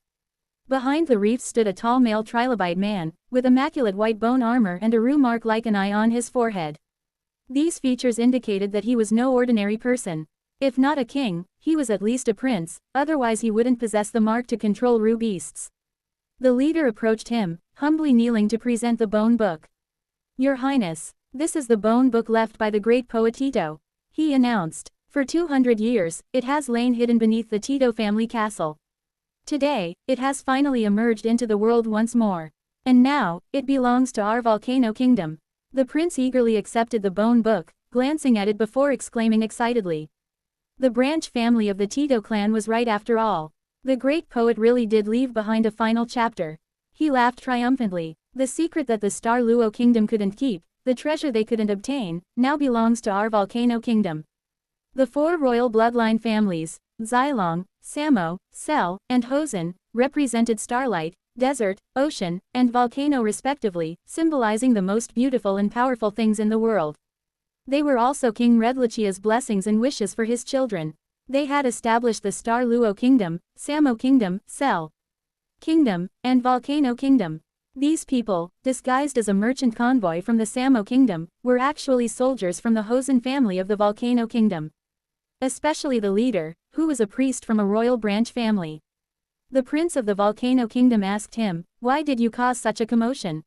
Behind the reefs stood a tall male trilobite man, with immaculate white bone armor and a rune mark like an eye on his forehead. These features indicated that he was no ordinary person. If not a king, he was at least a prince, otherwise he wouldn't possess the mark to control Rue beasts. The leader approached him, humbly kneeling to present the bone book. Your Highness, this is the bone book left by the great poet Tito, he announced. For 200 years, it has lain hidden beneath the Tito family castle. Today, it has finally emerged into the world once more. And now, it belongs to our volcano kingdom. The prince eagerly accepted the bone book, glancing at it before exclaiming excitedly. The branch family of the Tito clan was right after all. The great poet really did leave behind a final chapter. He laughed triumphantly. The secret that the Star Luo kingdom couldn't keep, the treasure they couldn't obtain, now belongs to our volcano kingdom. The four royal bloodline families, Xilong, Samo, Sel, and Hosen, represented starlight, desert, ocean, and volcano respectively, symbolizing the most beautiful and powerful things in the world. They were also King Redlichia's blessings and wishes for his children. They had established the Star Luo Kingdom, Samo Kingdom, Sel Kingdom, and Volcano Kingdom. These people, disguised as a merchant convoy from the Samo Kingdom, were actually soldiers from the Hosen family of the Volcano Kingdom. Especially the leader, who was a priest from a royal branch family. The prince of the Volcano Kingdom asked him, "Why did you cause such a commotion?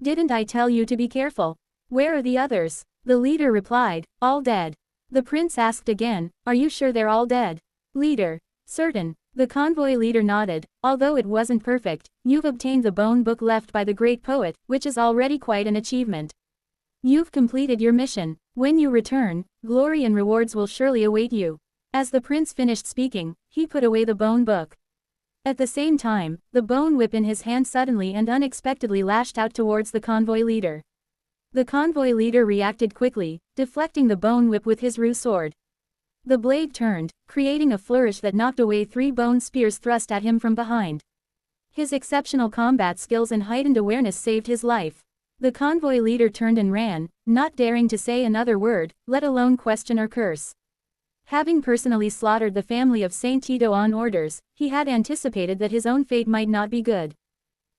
Didn't I tell you to be careful? Where are the others?" The leader replied, "All dead." The prince asked again, "Are you sure they're all dead?" Leader, "Certain." The convoy leader nodded. "Although it wasn't perfect, you've obtained the bone book left by the great poet, which is already quite an achievement. You've completed your mission. When you return, glory and rewards will surely await you." As the prince finished speaking, he put away the bone book. At the same time, the bone whip in his hand suddenly and unexpectedly lashed out towards the convoy leader. The convoy leader reacted quickly, deflecting the bone whip with his Rue sword. The blade turned, creating a flourish that knocked away 3 bone spears thrust at him from behind. His exceptional combat skills and heightened awareness saved his life. The convoy leader turned and ran, not daring to say another word, let alone question or curse. Having personally slaughtered the family of Saint Tito on orders, he had anticipated that his own fate might not be good.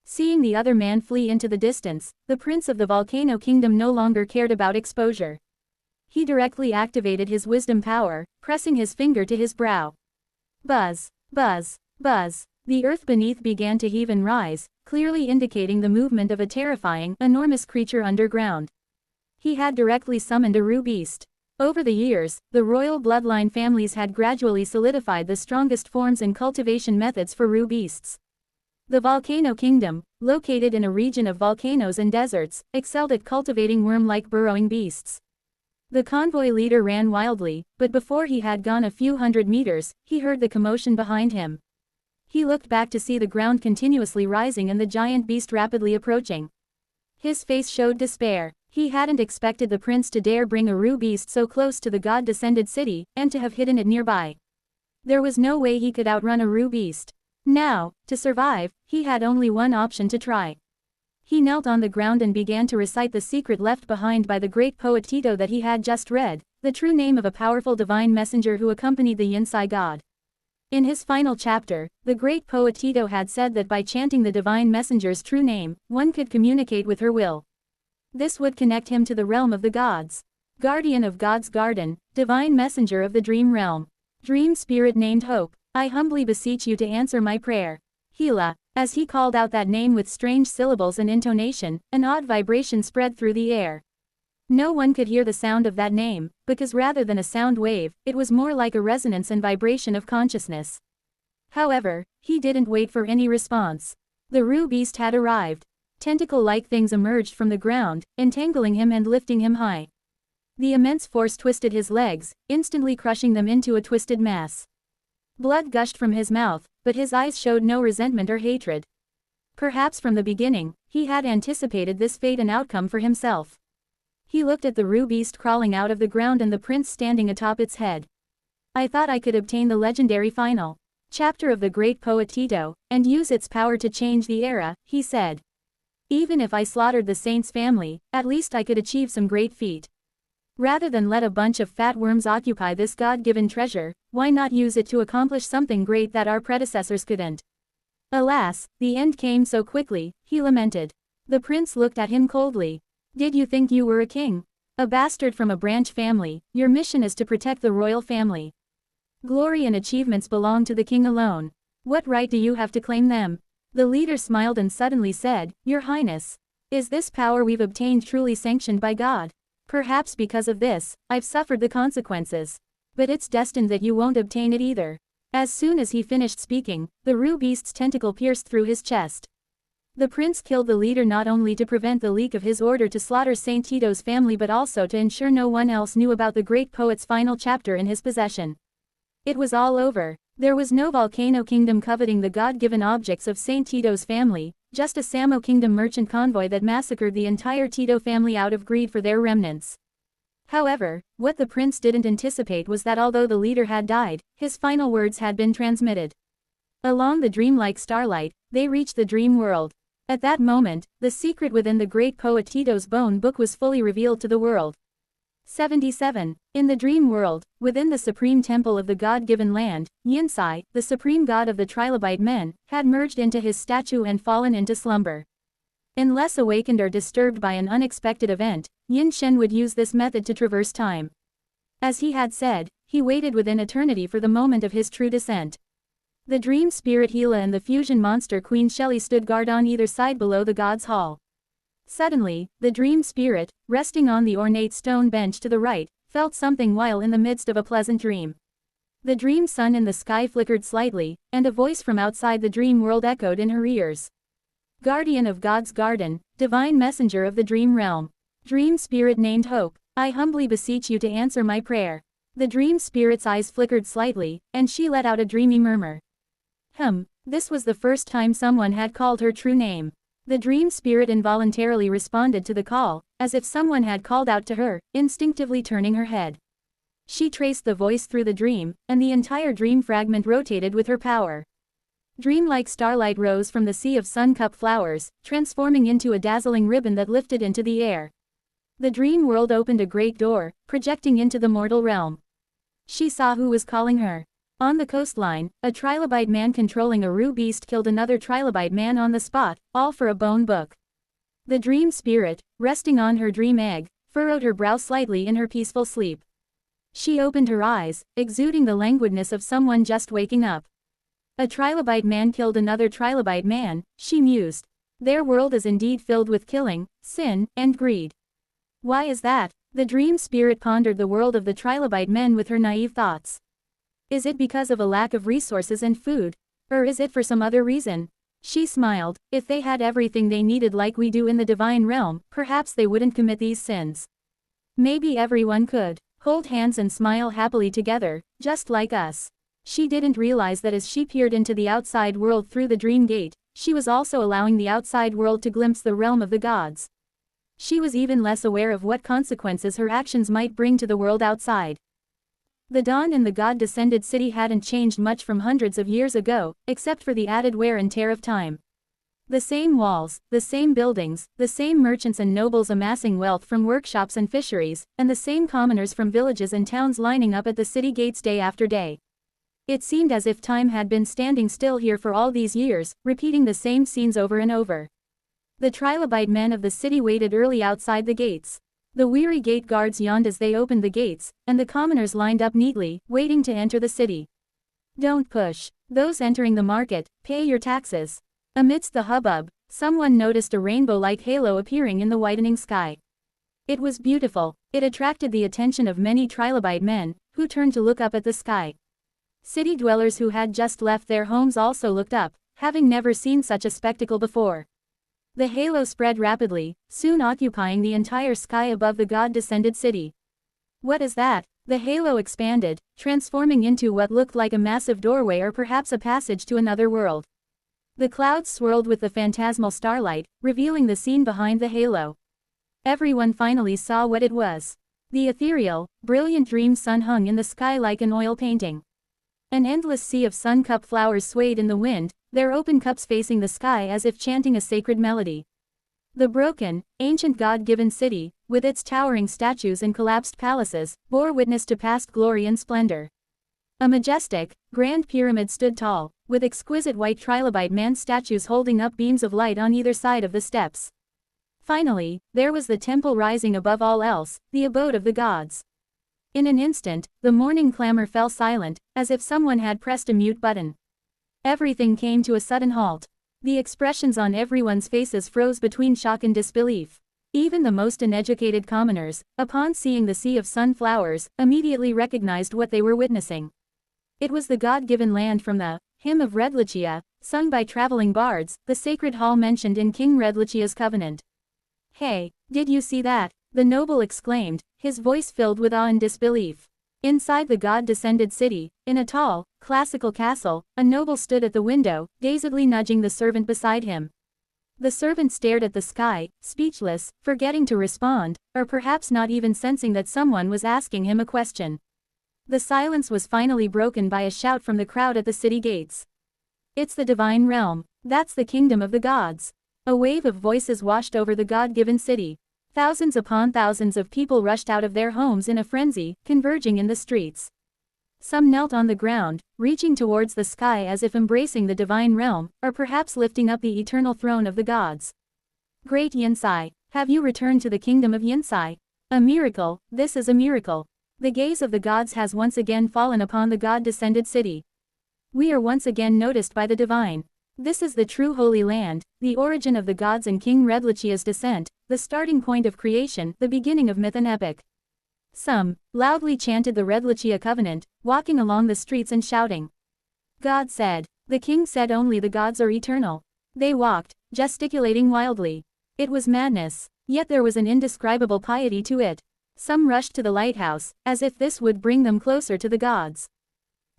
Seeing the other man flee into the distance, the prince of the Volcano Kingdom no longer cared about exposure. He directly activated his wisdom power, pressing his finger to his brow. Buzz, buzz, buzz. The earth beneath began to heave and rise, clearly indicating the movement of a terrifying, enormous creature underground. He had directly summoned a Rue beast. Over the years, the royal bloodline families had gradually solidified the strongest forms and cultivation methods for Rue beasts. The Volcano Kingdom, located in a region of volcanoes and deserts, excelled at cultivating worm-like burrowing beasts. The convoy leader ran wildly, but before he had gone a few hundred meters, he heard the commotion behind him. He looked back to see the ground continuously rising and the giant beast rapidly approaching. His face showed despair. He hadn't expected the prince to dare bring a Rue beast so close to the god-descended city, and to have hidden it nearby. There was no way he could outrun a Rue beast. Now, to survive, he had only one option to try. He knelt on the ground and began to recite the secret left behind by the great poet Tito that he had just read, the true name of a powerful divine messenger who accompanied the Yinsai god. In his final chapter, the great poet Tito had said that by chanting the divine messenger's true name, one could communicate with her will. This would connect him to the realm of the gods. Guardian of God's garden, divine messenger of the dream realm. Dream spirit named Hope, I humbly beseech you to answer my prayer. Hela. As he called out that name with strange syllables and intonation, an odd vibration spread through the air. No one could hear the sound of that name, because rather than a sound wave, it was more like a resonance and vibration of consciousness. However, he didn't wait for any response. The Rue Beast had arrived. Tentacle-like things emerged from the ground, entangling him and lifting him high. The immense force twisted his legs, instantly crushing them into a twisted mass. Blood gushed from his mouth, but his eyes showed no resentment or hatred. Perhaps from the beginning, he had anticipated this fate and outcome for himself. He looked at the Rue Beast crawling out of the ground and the prince standing atop its head. I thought I could obtain the legendary final chapter of the great poet Tito, and use its power to change the era, he said. Even if I slaughtered the saint's family, at least I could achieve some great feat. Rather than let a bunch of fat worms occupy this God-given treasure, why not use it to accomplish something great that our predecessors couldn't? Alas, the end came so quickly, he lamented. The prince looked at him coldly. Did you think you were a king? A bastard from a branch family, your mission is to protect the royal family. Glory and achievements belong to the king alone. What right do you have to claim them? The leader smiled and suddenly said, Your Highness. Is this power we've obtained truly sanctioned by God? Perhaps because of this, I've suffered the consequences. But it's destined that you won't obtain it either. As soon as he finished speaking, the Rue Beast's tentacle pierced through his chest. The prince killed the leader not only to prevent the leak of his order to slaughter Saint Tito's family but also to ensure no one else knew about the great poet's final chapter in his possession. It was all over. There was no Volcano Kingdom coveting the God-given objects of Saint Tito's family, just a Samo Kingdom merchant convoy that massacred the entire Tito family out of greed for their remnants. However, what the prince didn't anticipate was that although the leader had died, his final words had been transmitted. Along the dreamlike starlight, they reached the dream world. At that moment, the secret within the great poet Tito's bone book was fully revealed to the world. 77. In the dream world, within the supreme temple of the God-given land, Yinsai, the supreme god of the trilobite men, had merged into his statue and fallen into slumber. Unless awakened or disturbed by an unexpected event, Yin Shen would use this method to traverse time. As he had said, he waited within eternity for the moment of his true descent. The dream spirit Hela and the fusion monster Queen Shelly stood guard on either side below the god's hall. Suddenly, the dream spirit, resting on the ornate stone bench to the right, felt something while in the midst of a pleasant dream. The dream sun in the sky flickered slightly, and a voice from outside the dream world echoed in her ears. Guardian of God's garden, divine messenger of the dream realm. Dream spirit named Hope, I humbly beseech you to answer my prayer. The dream spirit's eyes flickered slightly, and she let out a dreamy murmur. This was the first time someone had called her true name. The dream spirit involuntarily responded to the call, as if someone had called out to her, instinctively turning her head. She traced the voice through the dream, and the entire dream fragment rotated with her power. Dreamlike starlight rose from the sea of sun-cup flowers, transforming into a dazzling ribbon that lifted into the air. The dream world opened a great door, projecting into the mortal realm. She saw who was calling her. On the coastline, a trilobite man controlling a Rue Beast killed another trilobite man on the spot, all for a bone book. The dream spirit, resting on her dream egg, furrowed her brow slightly in her peaceful sleep. She opened her eyes, exuding the languidness of someone just waking up. A trilobite man killed another trilobite man, she mused. Their world is indeed filled with killing, sin, and greed. Why is that? The dream spirit pondered the world of the trilobite men with her naive thoughts. Is it because of a lack of resources and food? Or is it for some other reason? She smiled. If they had everything they needed like we do in the divine realm, perhaps they wouldn't commit these sins. Maybe everyone could hold hands and smile happily together, just like us. She didn't realize that as she peered into the outside world through the dream gate, she was also allowing the outside world to glimpse the realm of the gods. She was even less aware of what consequences her actions might bring to the world outside. The dawn in the god-descended city hadn't changed much from hundreds of years ago, except for the added wear and tear of time. The same walls, the same buildings, the same merchants and nobles amassing wealth from workshops and fisheries, and the same commoners from villages and towns lining up at the city gates day after day. It seemed as if time had been standing still here for all these years, repeating the same scenes over and over. The trilobite men of the city waited early outside the gates. The weary gate guards yawned as they opened the gates, and the commoners lined up neatly, waiting to enter the city. Don't push. Those entering the market, pay your taxes. Amidst the hubbub, someone noticed a rainbow-like halo appearing in the widening sky. It was beautiful. It attracted the attention of many trilobite men, who turned to look up at the sky. City dwellers who had just left their homes also looked up, having never seen such a spectacle before. The halo spread rapidly, soon occupying the entire sky above the god-descended city. What is that? The halo expanded, transforming into what looked like a massive doorway or perhaps a passage to another world. The clouds swirled with the phantasmal starlight, revealing the scene behind the halo. Everyone finally saw what it was. The ethereal, brilliant dream sun hung in the sky like an oil painting. An endless sea of sun cup flowers swayed in the wind, their open cups facing the sky as if chanting a sacred melody. The broken, ancient god-given city, with its towering statues and collapsed palaces, bore witness to past glory and splendor. A majestic, grand pyramid stood tall, with exquisite white trilobite man statues holding up beams of light on either side of the steps. Finally, there was the temple rising above all else, the abode of the gods. In an instant, the morning clamor fell silent, as if someone had pressed a mute button. Everything came to a sudden halt. The expressions on everyone's faces froze between shock and disbelief. Even the most uneducated commoners, upon seeing the sea of sunflowers, immediately recognized what they were witnessing. It was the God-given land from the Hymn of Redlichia, sung by traveling bards, the sacred hall mentioned in King Redlichia's covenant. "Hey, did you see that?" the noble exclaimed, his voice filled with awe and disbelief. Inside the god-descended city, in a tall, classical castle, a noble stood at the window, dazedly nudging the servant beside him. The servant stared at the sky, speechless, forgetting to respond, or perhaps not even sensing that someone was asking him a question. The silence was finally broken by a shout from the crowd at the city gates. "It's the divine realm. That's the kingdom of the gods." A wave of voices washed over the god-given city. Thousands upon thousands of people rushed out of their homes in a frenzy, converging in the streets. Some knelt on the ground, reaching towards the sky as if embracing the divine realm, or perhaps lifting up the eternal throne of the gods. "Great Yinsai, have you returned to the kingdom of Yinsai? A miracle, this is a miracle. The gaze of the gods has once again fallen upon the god-descended city. We are once again noticed by the divine. This is the true Holy Land, the origin of the gods and King Redlichia's descent, the starting point of creation, the beginning of myth and epic." Some loudly chanted the Redlichia covenant, walking along the streets and shouting. "God said." The king said only the gods are eternal. They walked, gesticulating wildly. It was madness, yet there was an indescribable piety to it. Some rushed to the lighthouse, as if this would bring them closer to the gods.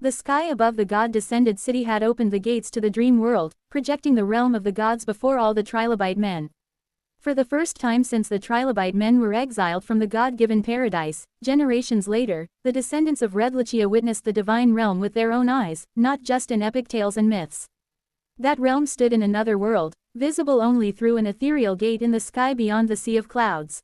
The sky above the god-descended city had opened the gates to the dream world, projecting the realm of the gods before all the trilobite men. For the first time since the trilobite men were exiled from the god-given paradise, generations later, the descendants of Redlichia witnessed the divine realm with their own eyes, not just in epic tales and myths. That realm stood in another world, visible only through an ethereal gate in the sky beyond the sea of clouds.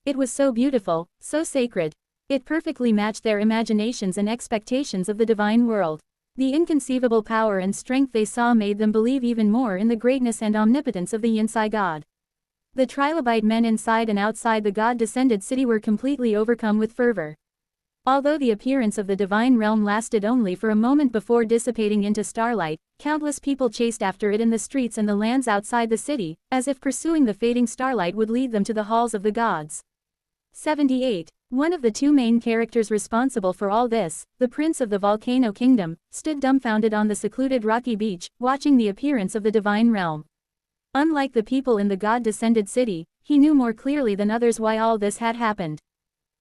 It was so beautiful, so sacred. It perfectly matched their imaginations and expectations of the divine world. The inconceivable power and strength they saw made them believe even more in the greatness and omnipotence of the Yinsai god. The trilobite men inside and outside the god-descended city were completely overcome with fervor. Although the appearance of the divine realm lasted only for a moment before dissipating into starlight, countless people chased after it in the streets and the lands outside the city, as if pursuing the fading starlight would lead them to the halls of the gods. 78. One of the two main characters responsible for all this, the prince of the Volcano Kingdom, stood dumbfounded on the secluded rocky beach, watching the appearance of the divine realm. Unlike the people in the god-descended city, he knew more clearly than others why all this had happened.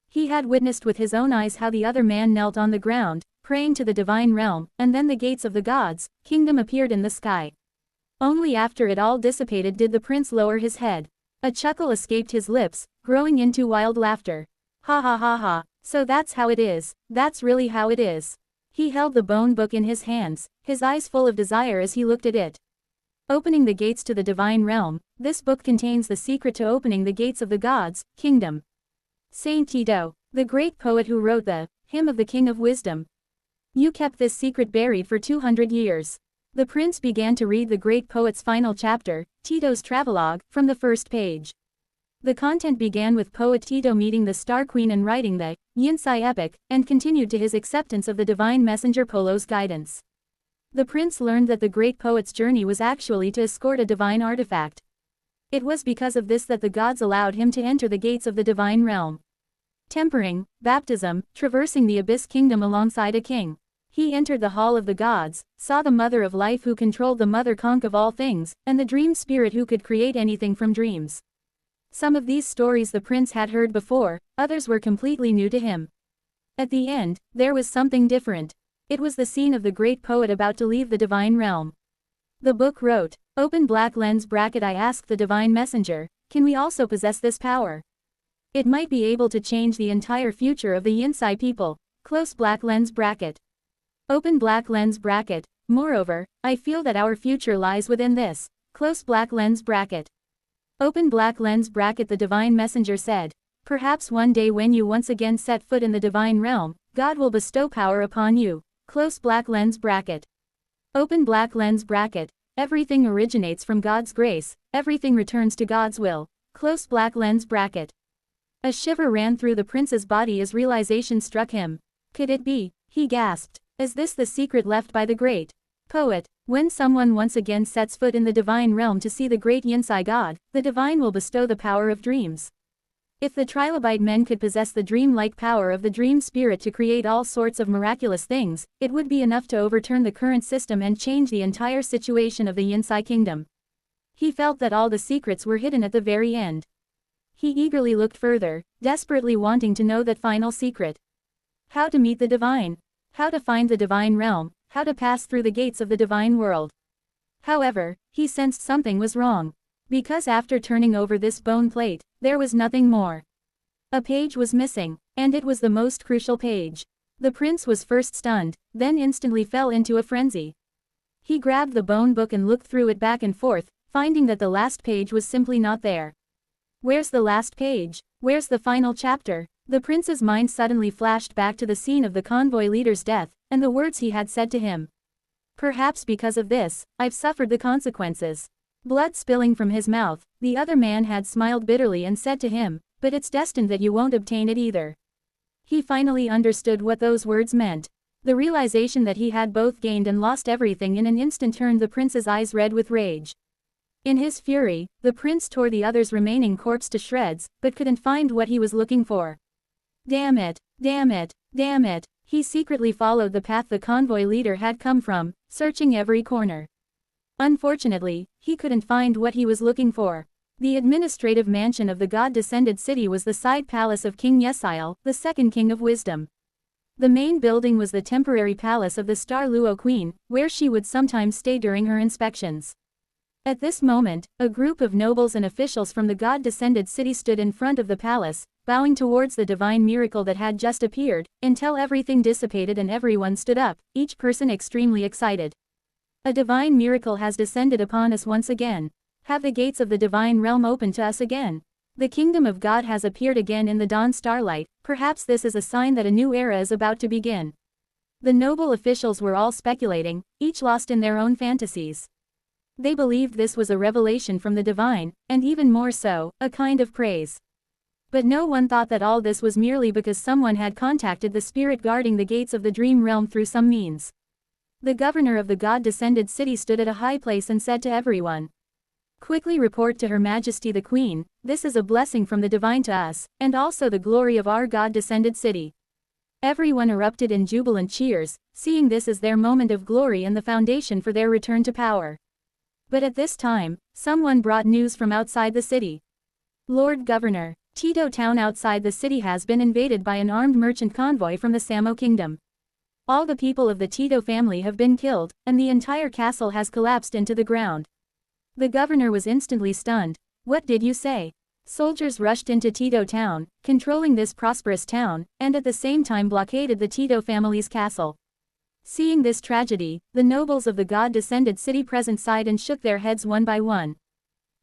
He had witnessed with his own eyes how the other man knelt on the ground, praying to the divine realm, and then the gates of the gods' kingdom appeared in the sky. Only after it all dissipated did the prince lower his head. A chuckle escaped his lips, growing into wild laughter. "Ha ha ha ha, so that's how it is, that's really how it is." He held the bone book in his hands, his eyes full of desire as he looked at it. Opening the gates to the divine realm, this book contains the secret to opening the gates of the gods' kingdom. Saint Tito, the great poet who wrote the Hymn of the King of Wisdom. You kept this secret buried for 200 years. The prince began to read the great poet's final chapter, Tito's travelogue, from the first page. The content began with poet Tito meeting the Star Queen and writing the Yinsai epic, and continued to his acceptance of the divine messenger Polo's guidance. The prince learned that the great poet's journey was actually to escort a divine artifact. It was because of this that the gods allowed him to enter the gates of the divine realm. Tempering, baptism, traversing the abyss kingdom alongside a king. He entered the hall of the gods, saw the mother of life who controlled the mother conch of all things, and the dream spirit who could create anything from dreams. Some of these stories the prince had heard before, others were completely new to him. At the end, there was something different. It was the scene of the great poet about to leave the divine realm. The book wrote, open black lens bracket. I asked the divine messenger, can we also possess this power? It might be able to change the entire future of the Yinsai people, close black lens bracket. Open black lens bracket. Moreover, I feel that our future lies within this, close black lens bracket. Open black lens bracket. The divine messenger said, perhaps one day when you once again set foot in the divine realm, God will bestow power upon you, close black lens bracket. Open black lens bracket. Everything originates from God's grace, everything returns to God's will, close black lens bracket. A shiver ran through the prince's body as realization struck him. Could it be? He gasped. Is this the secret left by the great poet? When someone once again sets foot in the divine realm to see the great Yinsai god, the divine will bestow the power of dreams. If the trilobite men could possess the dream-like power of the dream spirit to create all sorts of miraculous things, it would be enough to overturn the current system and change the entire situation of the Yinsai kingdom. He felt that all the secrets were hidden at the very end. He eagerly looked further, desperately wanting to know that final secret. How to meet the divine. How to find the divine realm, how to pass through the gates of the divine world. However, he sensed something was wrong. Because after turning over this bone plate, there was nothing more. A page was missing, and it was the most crucial page. The prince was first stunned, then instantly fell into a frenzy. He grabbed the bone book and looked through it back and forth, finding that the last page was simply not there. Where's the last page? Where's the final chapter? The prince's mind suddenly flashed back to the scene of the convoy leader's death, and the words he had said to him. Perhaps because of this, I've suffered the consequences. Blood spilling from his mouth, the other man had smiled bitterly and said to him, but it's destined that you won't obtain it either. He finally understood what those words meant. The realization that he had both gained and lost everything in an instant turned the prince's eyes red with rage. In his fury, the prince tore the other's remaining corpse to shreds, but couldn't find what he was looking for. Damn it, damn it, damn it. He secretly followed the path the convoy leader had come from, searching every corner. Unfortunately, he couldn't find what he was looking for. The administrative mansion of the god-descended city was the side palace of King Yesiel, the second king of wisdom. The main building was the temporary palace of the Star Luo Queen, where she would sometimes stay during her inspections. At this moment, a group of nobles and officials from the god-descended city stood in front of the palace, bowing towards the divine miracle that had just appeared, until everything dissipated and everyone stood up, each person extremely excited. A divine miracle has descended upon us once again. Have the gates of the divine realm opened to us again. The kingdom of God has appeared again in the dawn starlight, perhaps this is a sign that a new era is about to begin. The noble officials were all speculating, each lost in their own fantasies. They believed this was a revelation from the divine, and even more so, a kind of praise. But no one thought that all this was merely because someone had contacted the spirit guarding the gates of the dream realm through some means. The governor of the god-descended city stood at a high place and said to everyone, quickly report to Her Majesty the Queen, this is a blessing from the divine to us, and also the glory of our god-descended city. Everyone erupted in jubilant cheers, seeing this as their moment of glory and the foundation for their return to power. But at this time, someone brought news from outside the city. Lord Governor, Tito town outside the city has been invaded by an armed merchant convoy from the Samo kingdom. All the people of the Tito family have been killed, and the entire castle has collapsed into the ground. The governor was instantly stunned. What did you say? Soldiers rushed into Tito town, controlling this prosperous town, and at the same time blockaded the Tito family's castle. Seeing this tragedy, the nobles of the god-descended city present sighed and shook their heads one by one.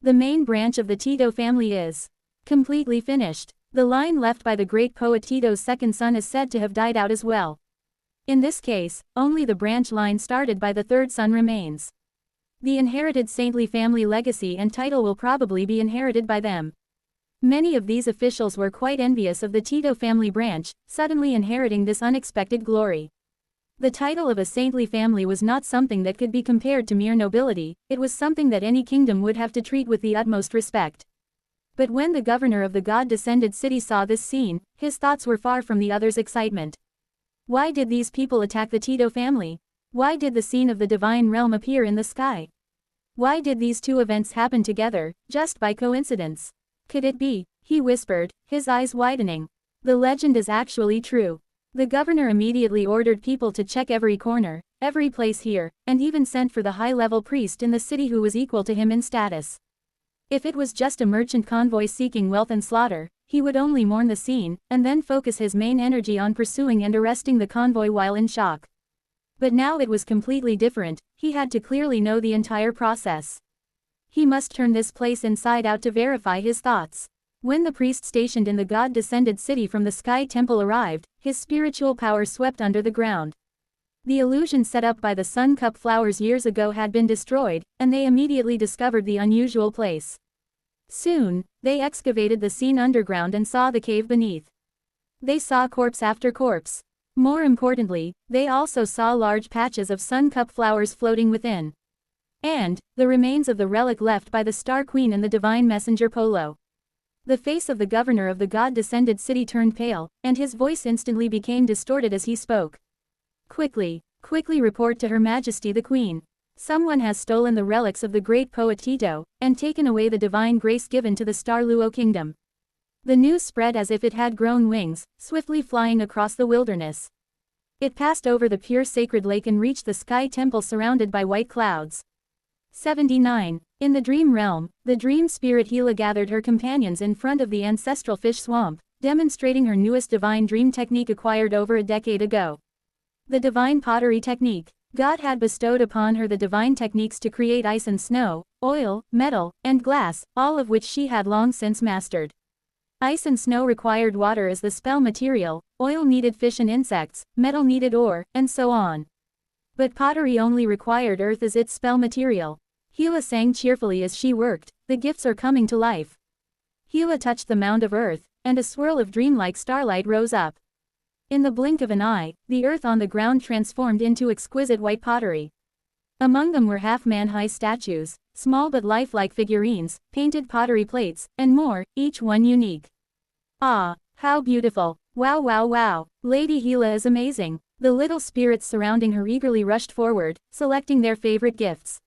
The main branch of the Tito family is completely finished. The line left by the great poet Tito's second son is said to have died out as well. In this case, only the branch line started by the third son remains. The inherited saintly family legacy and title will probably be inherited by them. Many of these officials were quite envious of the Tito family branch, suddenly inheriting this unexpected glory. The title of a saintly family was not something that could be compared to mere nobility, it was something that any kingdom would have to treat with the utmost respect. But when the governor of the god-descended city saw this scene, his thoughts were far from the others' excitement. Why did these people attack the Tito family? Why did the scene of the divine realm appear in the sky? Why did these two events happen together, just by coincidence? Could it be? He whispered, his eyes widening. The legend is actually true. The governor immediately ordered people to check every corner, every place here, and even sent for the high-level priest in the city who was equal to him in status. If it was just a merchant convoy seeking wealth and slaughter, he would only mourn the scene, and then focus his main energy on pursuing and arresting the convoy while in shock. But now it was completely different, he had to clearly know the entire process. He must turn this place inside out to verify his thoughts. When the priest stationed in the god-descended city from the Sky Temple arrived, his spiritual power swept under the ground. The illusion set up by the Sun Cup flowers years ago had been destroyed, and they immediately discovered the unusual place. Soon, they excavated the scene underground and saw the cave beneath. They saw corpse after corpse. More importantly, they also saw large patches of Sun Cup flowers floating within. And, the remains of the relic left by the Star Queen and the Divine Messenger Polo. The face of the governor of the god-descended city turned pale, and his voice instantly became distorted as he spoke. Quickly report to Her Majesty the Queen. Someone has stolen the relics of the great poet Tito, and taken away the divine grace given to the Star Luo kingdom. The news spread as if it had grown wings, swiftly flying across the wilderness. It passed over the pure sacred lake and reached the Sky Temple surrounded by white clouds. 79. In the dream realm, the dream spirit Hela gathered her companions in front of the ancestral fish swamp, demonstrating her newest divine dream technique acquired over a decade ago. The divine pottery technique. God had bestowed upon her the divine techniques to create ice and snow, oil, metal, and glass, all of which she had long since mastered. Ice and snow required water as the spell material, oil needed fish and insects, metal needed ore, and so on. But pottery only required earth as its spell material. Hela sang cheerfully as she worked, the gifts are coming to life. Hela touched the mound of earth, and a swirl of dreamlike starlight rose up. In the blink of an eye, the earth on the ground transformed into exquisite white pottery. Among them were half-man-high statues, small but lifelike figurines, painted pottery plates, and more, each one unique. Ah, how beautiful! Wow wow wow! Lady Hela is amazing! The little spirits surrounding her eagerly rushed forward, selecting their favorite gifts.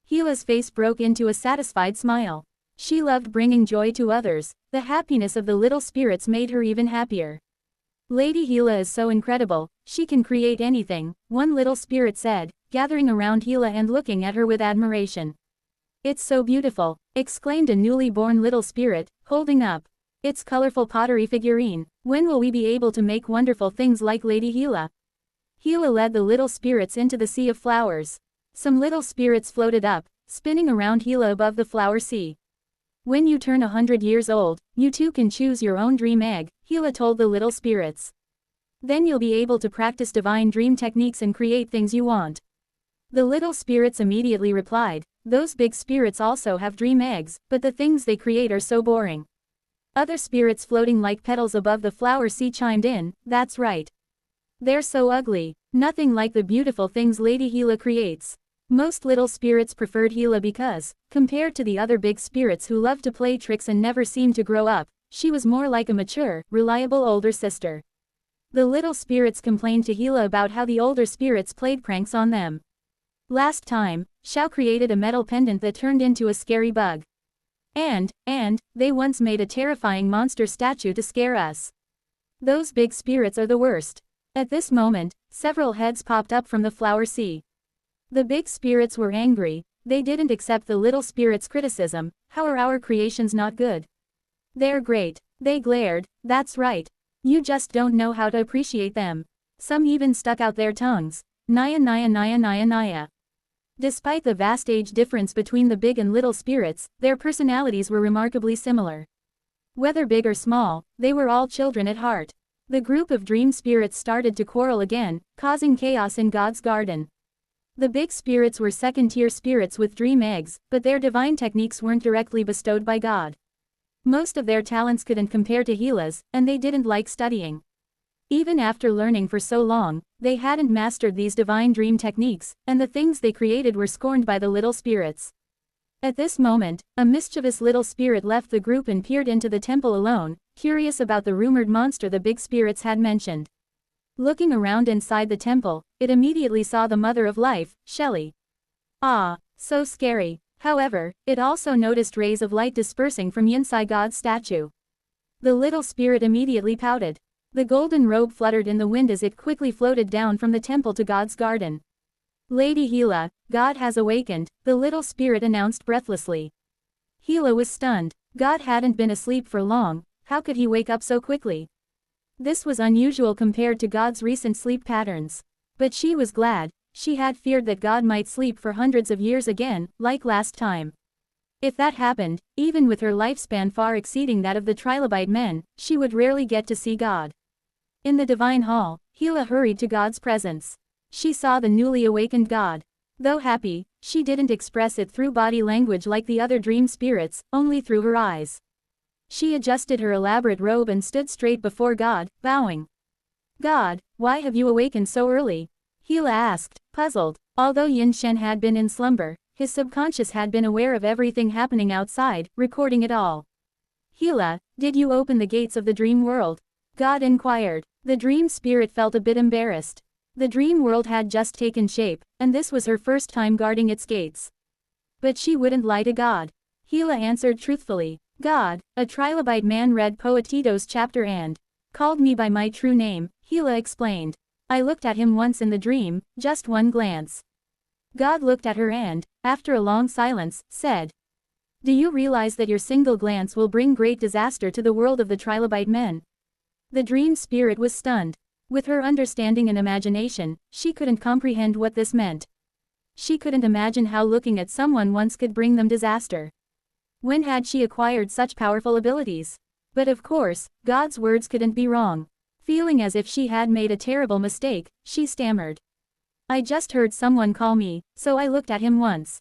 Hela's face broke into a satisfied smile. She loved bringing joy to others, the happiness of the little spirits made her even happier. Lady Hela is so incredible, she can create anything, one little spirit said, gathering around Hela and looking at her with admiration. It's so beautiful, exclaimed a newly born little spirit, holding up its colorful pottery figurine. When will we be able to make wonderful things like Lady Hela? Hela led the little spirits into the sea of flowers. Some little spirits floated up, spinning around Hela above the flower sea. When you turn 100 years old, you too can choose your own dream egg, Hela told the little spirits. Then you'll be able to practice divine dream techniques and create things you want. The little spirits immediately replied, those big spirits also have dream eggs, but the things they create are so boring. Other spirits floating like petals above the flower sea chimed in, that's right. They're so ugly, nothing like the beautiful things Lady Hela creates. Most little spirits preferred Hela because, compared to the other big spirits who loved to play tricks and never seemed to grow up, she was more like a mature, reliable older sister. The little spirits complained to Hela about how the older spirits played pranks on them. Last time, Xiao created a metal pendant that turned into a scary bug. And, they once made a terrifying monster statue to scare us. Those big spirits are the worst. At this moment, several heads popped up from the flower sea. The big spirits were angry, they didn't accept the little spirits' criticism, how are our creations not good? They're great, they glared, that's right. You just don't know how to appreciate them. Some even stuck out their tongues. Naya naya naya naya naya. Despite the vast age difference between the big and little spirits, their personalities were remarkably similar. Whether big or small, they were all children at heart. The group of dream spirits started to quarrel again, causing chaos in God's garden. The big spirits were second-tier spirits with dream eggs, but their divine techniques weren't directly bestowed by God. Most of their talents couldn't compare to Gila's, and they didn't like studying. Even after learning for so long, they hadn't mastered these divine dream techniques, and the things they created were scorned by the little spirits. At this moment, a mischievous little spirit left the group and peered into the temple alone, curious about the rumored monster the big spirits had mentioned. Looking around inside the temple, it immediately saw the mother of life, Shelley. Ah, so scary. However, it also noticed rays of light dispersing from inside God's statue. The little spirit immediately pouted. The golden robe fluttered in the wind as it quickly floated down from the temple to God's garden. Lady Gila, God has awakened, the little spirit announced breathlessly. Gila was stunned. God hadn't been asleep for long, how could he wake up so quickly? This was unusual compared to God's recent sleep patterns. But she was glad. She had feared that God might sleep for hundreds of years again, like last time. If that happened, even with her lifespan far exceeding that of the trilobite men, she would rarely get to see God. In the divine hall, Gila hurried to God's presence. She saw the newly awakened God. Though happy, she didn't express it through body language like the other dream spirits, only through her eyes. She adjusted her elaborate robe and stood straight before God, bowing. God, why have you awakened so early? Gila asked, puzzled. Although Yin Shen had been in slumber, his subconscious had been aware of everything happening outside, recording it all. Gila, did you open the gates of the dream world? God inquired. The dream spirit felt a bit embarrassed. The dream world had just taken shape, and this was her first time guarding its gates. But she wouldn't lie to God. Gila answered truthfully. God, a trilobite man read Poetitos chapter and called me by my true name, Gila explained. I looked at him once in the dream, just one glance. God looked at her and, after a long silence, said, do you realize that your single glance will bring great disaster to the world of the trilobite men? The dream spirit was stunned. With her understanding and imagination, she couldn't comprehend what this meant. She couldn't imagine how looking at someone once could bring them disaster. When had she acquired such powerful abilities? But of course, God's words couldn't be wrong. Feeling as if she had made a terrible mistake, she stammered. I just heard someone call me, so I looked at him once.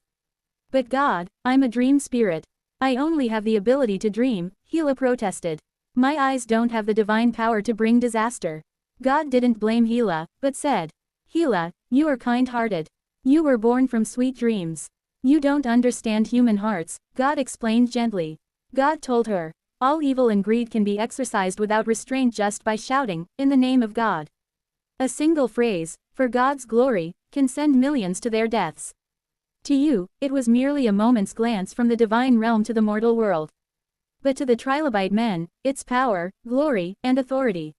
But God, I'm a dream spirit. I only have the ability to dream, Gila protested. My eyes don't have the divine power to bring disaster. God didn't blame Gila, but said, Gila, you are kind-hearted. You were born from sweet dreams. You don't understand human hearts, God explained gently. God told her, all evil and greed can be exorcised without restraint just by shouting, in the name of God. A single phrase, for God's glory, can send millions to their deaths. To you, it was merely a moment's glance from the divine realm to the mortal world. But to the trilobite men, it's power, glory, and authority.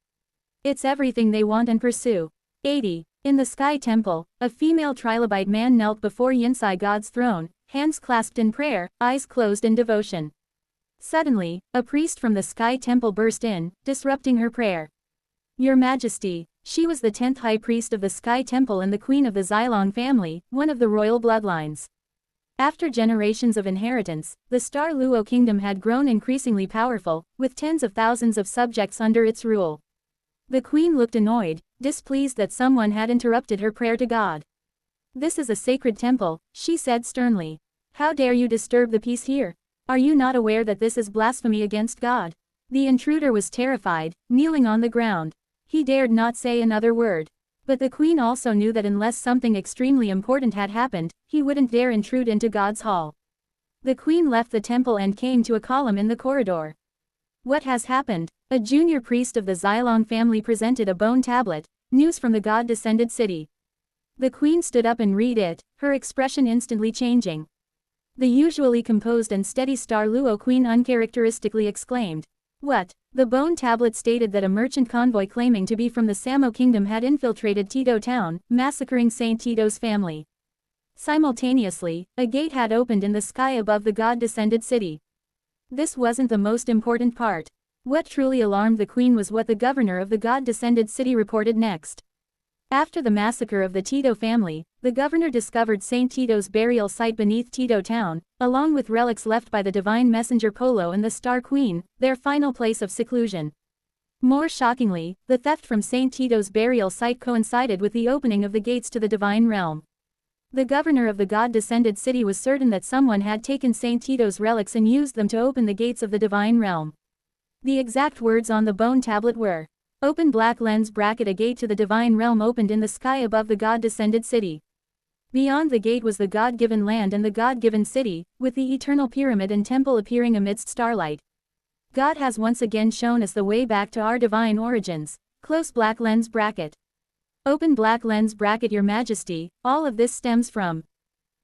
It's everything they want and pursue. 80. In the Sky Temple, a female trilobite man knelt before Yinsai God's throne, hands clasped in prayer, eyes closed in devotion. Suddenly, a priest from the Sky Temple burst in, disrupting her prayer. Your Majesty, she was the 10th High Priest of the Sky Temple and the Queen of the Xylong family, one of the royal bloodlines. After generations of inheritance, the Star Luo Kingdom had grown increasingly powerful, with tens of thousands of subjects under its rule. The Queen looked annoyed, displeased that someone had interrupted her prayer to God. This is a sacred temple, she said sternly. How dare you disturb the peace here? Are you not aware that this is blasphemy against God? The intruder was terrified, kneeling on the ground. He dared not say another word. But the Queen also knew that unless something extremely important had happened, he wouldn't dare intrude into God's hall. The Queen left the temple and came to a column in the corridor. What has happened? A junior priest of the Xylong family presented a bone tablet, news from the God-descended city. The Queen stood up and read it, her expression instantly changing. The usually composed and steady Star Luo Queen uncharacteristically exclaimed. What? The bone tablet stated that a merchant convoy claiming to be from the Samo Kingdom had infiltrated Tito town, massacring Saint Tito's family. Simultaneously, a gate had opened in the sky above the God-descended city. This wasn't the most important part. What truly alarmed the Queen was what the governor of the God-descended city reported next. After the massacre of the Tito family, the governor discovered Saint Tito's burial site beneath Tito town, along with relics left by the divine messenger Polo and the Star Queen, their final place of seclusion. More shockingly, the theft from Saint Tito's burial site coincided with the opening of the gates to the divine realm. The governor of the god-descended city was certain that someone had taken Saint Tito's relics and used them to open the gates of the divine realm. The exact words on the bone tablet were, "Open black lens bracket, a gate to the divine realm opened in the sky above the god-descended city." Beyond the gate was the God-given land and the God-given city, with the eternal pyramid and temple appearing amidst starlight. God has once again shown us the way back to our divine origins. Close black lens bracket. Open black lens bracket, Your Majesty. All of this stems from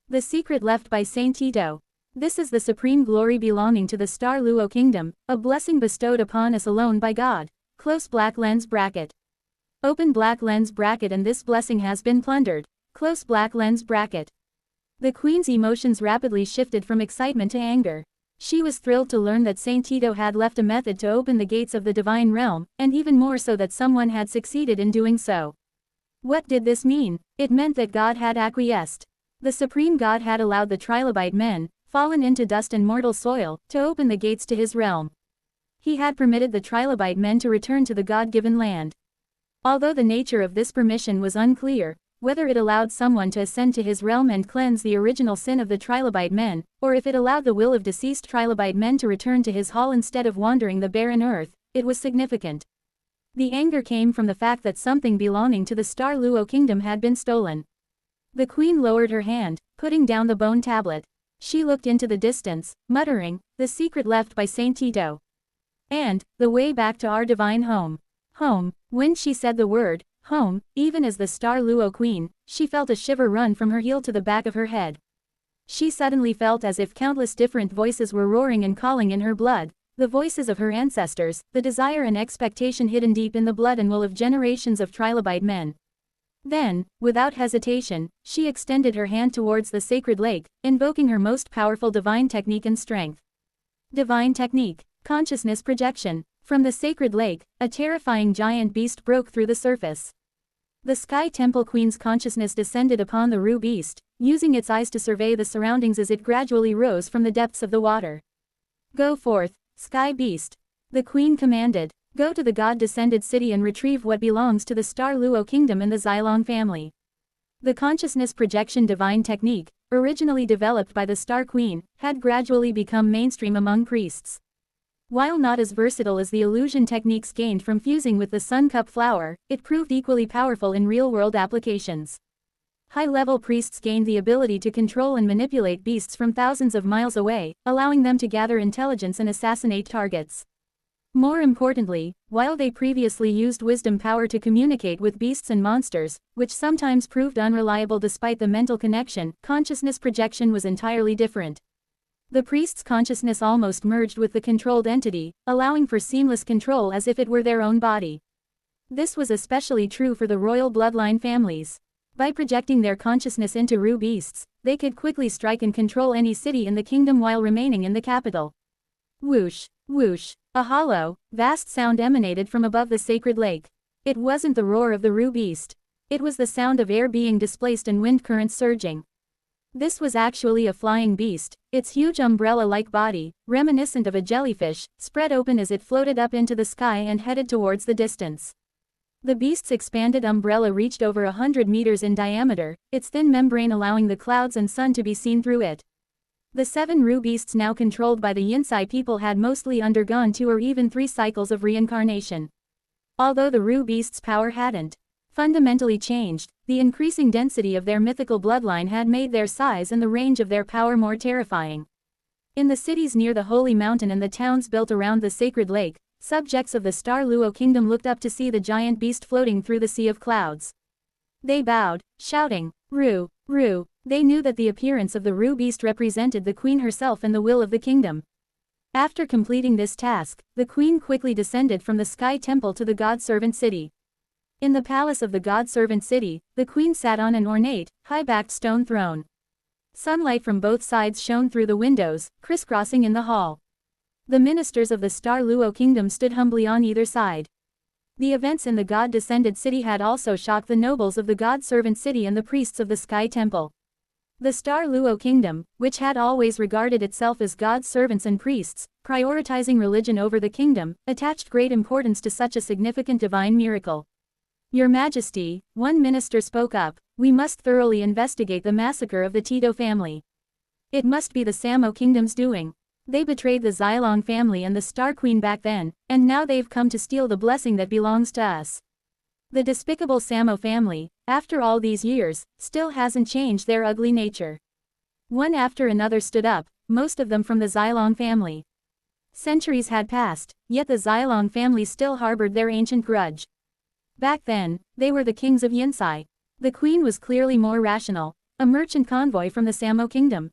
the secret left by Saint Tito. This is the supreme glory belonging to the Star Luo kingdom, a blessing bestowed upon us alone by God. Close black lens bracket. Open black lens bracket, and this blessing has been plundered. Close black lens bracket. The queen's emotions rapidly shifted from excitement to anger. She was thrilled to learn that Saint Tito had left a method to open the gates of the divine realm, and even more so that someone had succeeded in doing so. What did this mean? It meant that God had acquiesced. The supreme God had allowed the trilobite men, fallen into dust and mortal soil, to open the gates to his realm. He had permitted the trilobite men to return to the God-given land. Although the nature of this permission was unclear, whether it allowed someone to ascend to his realm and cleanse the original sin of the trilobite men, or if it allowed the will of deceased trilobite men to return to his hall instead of wandering the barren earth, it was significant. The anger came from the fact that something belonging to the Star Luo kingdom had been stolen. The queen lowered her hand, putting down the bone tablet. She looked into the distance, muttering, "The secret left by Saint Tito. And, the way back to our divine home." Home. When she said the word, home, even as the Star Luo queen, she felt a shiver run from her heel to the back of her head. She suddenly felt as if countless different voices were roaring and calling in her blood, the voices of her ancestors, the desire and expectation hidden deep in the blood and will of generations of trilobite men. Then, without hesitation, she extended her hand towards the sacred lake, invoking her most powerful divine technique and strength. Divine technique. Consciousness projection. From the sacred lake, a terrifying giant beast broke through the surface. The Sky Temple Queen's consciousness descended upon the Ru beast, using its eyes to survey the surroundings as it gradually rose from the depths of the water. "Go forth, Sky Beast," the queen commanded. "Go to the god-descended city and retrieve what belongs to the Star Luo kingdom and the Xylong family." The consciousness projection divine technique, originally developed by the Star Queen, had gradually become mainstream among priests. While not as versatile as the illusion techniques gained from fusing with the Sun Cup flower, it proved equally powerful in real-world applications. High-level priests gained the ability to control and manipulate beasts from thousands of miles away, allowing them to gather intelligence and assassinate targets. More importantly, while they previously used wisdom power to communicate with beasts and monsters, which sometimes proved unreliable despite the mental connection, consciousness projection was entirely different. The priest's consciousness almost merged with the controlled entity, allowing for seamless control as if it were their own body. This was especially true for the royal bloodline families. By projecting their consciousness into Ru beasts, they could quickly strike and control any city in the kingdom while remaining in the capital. Whoosh, whoosh, a hollow, vast sound emanated from above the sacred lake. It wasn't the roar of the Ru beast. It was the sound of air being displaced and wind currents surging. This was actually a flying beast, its huge umbrella-like body, reminiscent of a jellyfish, spread open as it floated up into the sky and headed towards the distance. The beast's expanded umbrella reached over 100 meters in diameter, its thin membrane allowing the clouds and sun to be seen through it. The 7 Ru beasts now controlled by the Yinsai people had mostly undergone 2 or even 3 cycles of reincarnation. Although the Ru beasts' power hadn't fundamentally changed, the increasing density of their mythical bloodline had made their size and the range of their power more terrifying. In the cities near the Holy Mountain and the towns built around the sacred lake, subjects of the Star Luo kingdom looked up to see the giant beast floating through the sea of clouds. They bowed, shouting, "Ru, Ru." They knew that the appearance of the Ru beast represented the queen herself and the will of the kingdom. After completing this task, the queen quickly descended from the Sky Temple to the God-servant city. In the palace of the God-servant city, the queen sat on an ornate, high-backed stone throne. Sunlight from both sides shone through the windows, crisscrossing in the hall. The ministers of the Star Luo kingdom stood humbly on either side. The events in the God-descended city had also shocked the nobles of the God-servant city and the priests of the Sky Temple. The Star Luo kingdom, which had always regarded itself as God's servants and priests, prioritizing religion over the kingdom, attached great importance to such a significant divine miracle. Your Majesty, one minister spoke up, we must thoroughly investigate the massacre of the Tito family. It must be the Samo kingdom's doing. They betrayed the Xylong family and the Star Queen back then, and now they've come to steal the blessing that belongs to us. The despicable Samo family, after all these years, still hasn't changed their ugly nature. One after another stood up, most of them from the Xylong family. Centuries had passed, yet the Xylong family still harbored their ancient grudge. Back then, they were the kings of Yinsai. The queen was clearly more rational, a merchant convoy from the Samo kingdom.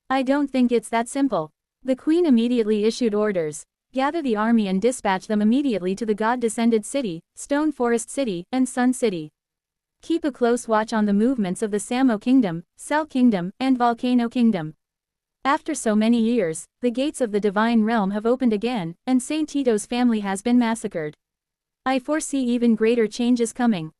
I don't think it's that simple. The queen immediately issued orders. Gather the army and dispatch them immediately to the god-descended city, Stone Forest City, and Sun City. Keep a close watch on the movements of the Samo Kingdom, Cell Kingdom, and Volcano Kingdom. After so many years, the gates of the Divine Realm have opened again, and Saint Tito's family has been massacred. I foresee even greater changes coming.